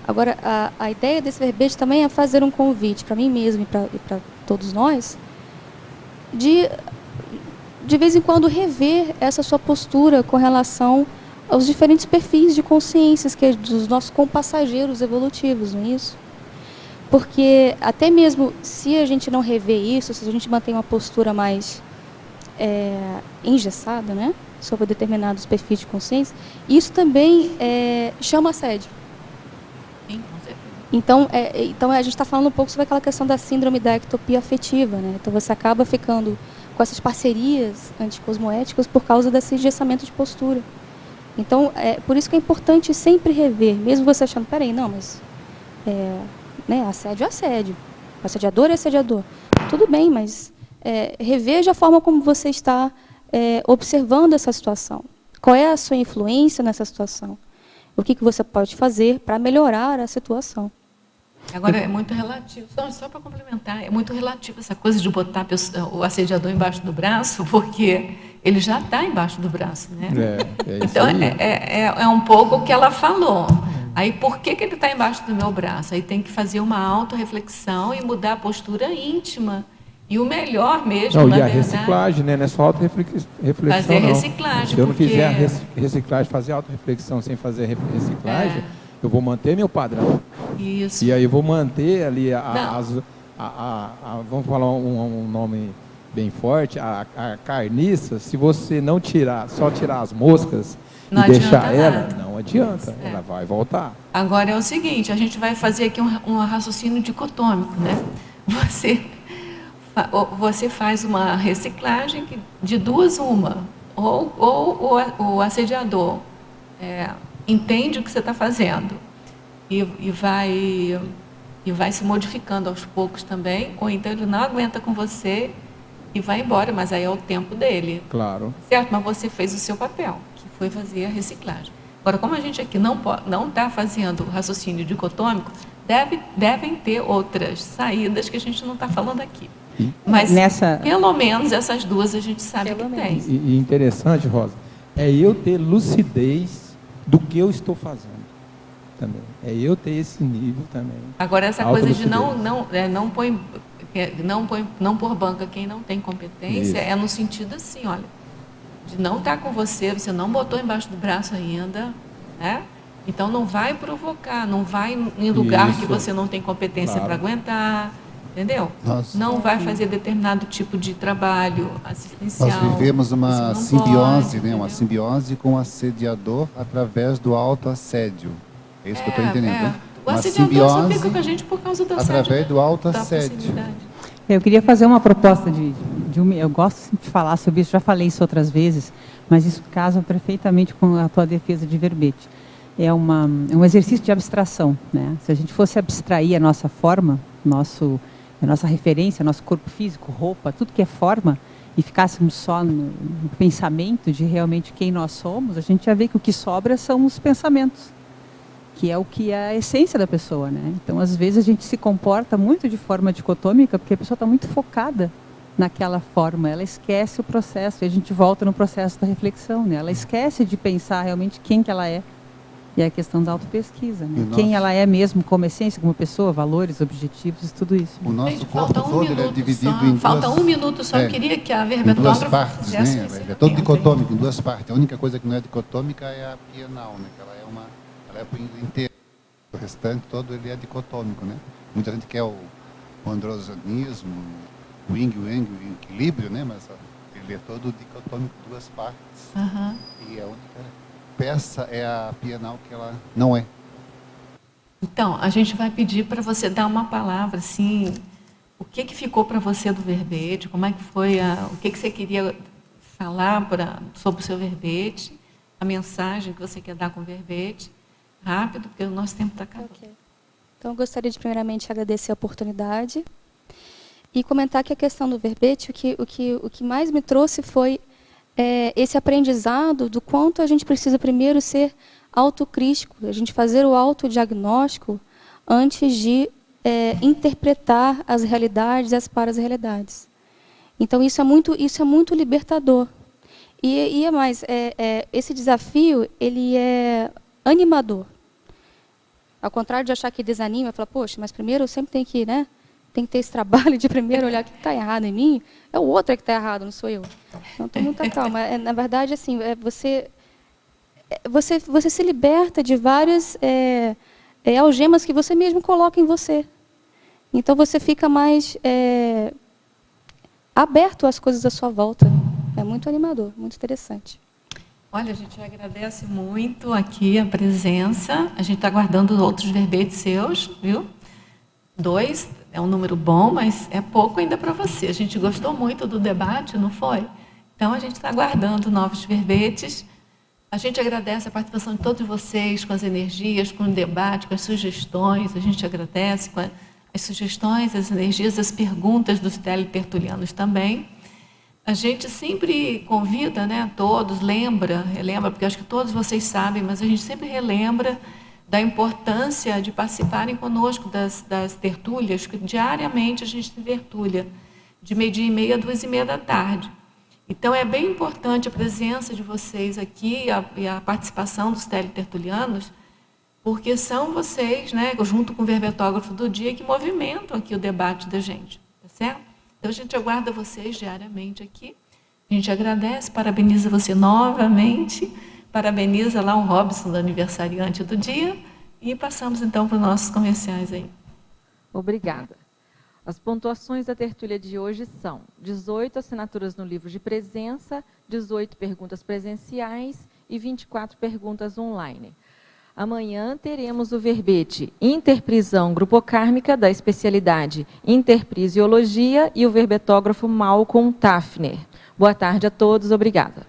Agora, a ideia desse verbete também é fazer um convite para mim mesmo e para todos nós, de vez em quando rever essa sua postura com relação aos diferentes perfis de consciências dos nossos compassageiros evolutivos, não é isso? Porque até mesmo se a gente não rever isso, se a gente mantém uma postura mais engessada, né, sobre determinados perfis de consciência, isso também chama assédio. Sim, com certeza. Então a gente está falando um pouco sobre aquela questão da síndrome da ectopia afetiva, né? Então você acaba ficando com essas parcerias anticosmoéticas por causa desse engessamento de postura. Então, por isso que é importante sempre rever, mesmo você achando, peraí, não, mas né, assédio é assédio, assediador é assediador. Tudo bem, mas reveja a forma como você está observando essa situação. Qual é a sua influência nessa situação? O que você pode fazer para melhorar a situação? Agora, é muito relativo, só para complementar, é muito relativo essa coisa de botar o assediador embaixo do braço, porque ele já está embaixo do braço, né? isso Então, aí. é um pouco o que ela falou. Aí, por que ele está embaixo do meu braço? Aí tem que fazer uma autorreflexão e mudar a postura íntima. E o melhor mesmo, Não, na e a verdade... reciclagem, né? Não é só autorreflexão, Fazer não. reciclagem, Se eu não porque- fizer a reciclagem, fazer autorreflexão sem fazer reciclagem, eu vou manter meu padrão. Isso. E aí eu vou manter ali Não. vamos falar um nome bem forte, a carniça. Se você não só tirar as moscas Não e deixar adianta ela, nada. não adianta, ela vai voltar. Agora é o seguinte, a gente vai fazer aqui um raciocínio dicotômico, né? Você faz uma reciclagem de duas uma. Ou o assediador entende o que você está fazendo e vai se modificando aos poucos também, ou então ele não aguenta com você e vai embora, mas aí é o tempo dele. Claro. Certo, mas você fez o seu papel, que foi fazer a reciclagem. Agora, como a gente aqui não está fazendo o raciocínio dicotômico, devem ter outras saídas que a gente não está falando aqui. Mas, pelo menos, essas duas a gente sabe que tem. E interessante, Rosa, é eu ter lucidez do que eu estou fazendo também. É eu ter esse nível também. Agora, essa coisa de Autolucidez. não pôr banca quem não tem competência, Isso. é no sentido assim, olha, de não estar com você não botou embaixo do braço ainda, né? Então não vai provocar, não vai em lugar que Isso. você não tem competência Claro. para aguentar, entendeu? Nós- Não vai fazer determinado tipo de trabalho assistencial. Nós vivemos uma Você não simbiose, pode, né? Uma entendeu? simbiose com o assediador através do autoassédio. É isso que eu estou entendendo, né? O Uma assediador só fica simbiose com a gente por causa do através assédio, do da autoassédio. proximidade. Eu queria fazer uma proposta eu gosto de falar sobre isso, já falei isso outras vezes, mas isso casa perfeitamente com a tua defesa de verbete. É um exercício de abstração, né? Se a gente fosse abstrair a nossa forma, a nossa referência, nosso corpo físico, roupa, tudo que é forma, e ficássemos só no pensamento de realmente quem nós somos, a gente ia ver que o que sobra são os pensamentos, que é o que é a essência da pessoa, né? Então, às vezes, a gente se comporta muito de forma dicotômica, porque a pessoa está muito focada naquela forma, ela esquece o processo, e a gente volta no processo da reflexão, né? Ela esquece de pensar realmente quem que ela é, e é a questão da autopesquisa, né? Quem ela é mesmo como essência, como pessoa, valores, objetivos, tudo isso. O nosso Gente, corpo falta um todo ele é minuto dividido só. em Falta duas... um minuto só. Eu queria que a em duas verbetógrafa partes, fizesse né? um Ele é todo encerramento, dicotômico, em duas partes. A única coisa que não é dicotômica é a pienal, né? Que ela é por inteiro. O restante todo ele é dicotômico, né? Muita gente quer o androgenismo, o yin e o yang, o equilíbrio, né? Mas ele é todo dicotômico, duas partes. Aham. E a única peça é a pienal que ela não é. Então, a gente vai pedir para você dar uma palavra, assim, o que ficou para você do verbete, como é que foi, o que você queria falar sobre o seu verbete, a mensagem que você quer dar com o verbete, rápido, porque o nosso tempo está acabando. Okay. Então, eu gostaria de, primeiramente, agradecer a oportunidade e comentar que a questão do verbete, o que mais me trouxe foi esse aprendizado do quanto a gente precisa primeiro ser autocrítico, a gente fazer o autodiagnóstico antes de interpretar as realidades e as para-realidades. Então, isso é muito libertador. E é mais, esse desafio, ele é animador. Ao contrário de achar que desanima, falar, poxa, mas primeiro eu sempre tenho que, tem que ter esse trabalho de primeiro olhar o que está errado em mim, é o outro que está errado, não sou eu. Então, tem muita calma. Na verdade, assim, você se liberta de várias algemas que você mesmo coloca em você. Então, você fica mais aberto às coisas à sua volta. É muito animador, muito interessante. Olha, a gente agradece muito aqui a presença. A gente está aguardando outros verbetes seus, viu? 2 é um número bom, mas é pouco ainda para você. A gente gostou muito do debate, não foi? Então, a gente está aguardando novos verbetes. A gente agradece a participação de todos vocês, com as energias, com o debate, com as sugestões. A gente agradece com as sugestões, as energias, as perguntas dos teletertulianos também. A gente sempre convida, todos, relembra, porque acho que todos vocês sabem, mas a gente sempre relembra da importância de participarem conosco das tertúlias, que diariamente a gente tem tertúlia, de 12h30 a 2h30 da tarde. Então, é bem importante a presença de vocês aqui e a participação dos teletertulianos, porque são vocês, junto com o verbetógrafo do dia, que movimentam aqui o debate da gente, tá certo? Então, a gente aguarda vocês diariamente aqui. A gente agradece, parabeniza você novamente, parabeniza lá o Robson, do aniversariante do dia, e passamos, então, para os nossos comerciais aí. Obrigada. As pontuações da tertúlia de hoje são 18 assinaturas no livro de presença, 18 perguntas presenciais e 24 perguntas online. Amanhã teremos o verbete Interprisão Grupocármica, da especialidade Interprisiologia, e o verbetógrafo Malcolm Tafner. Boa tarde a todos, obrigada.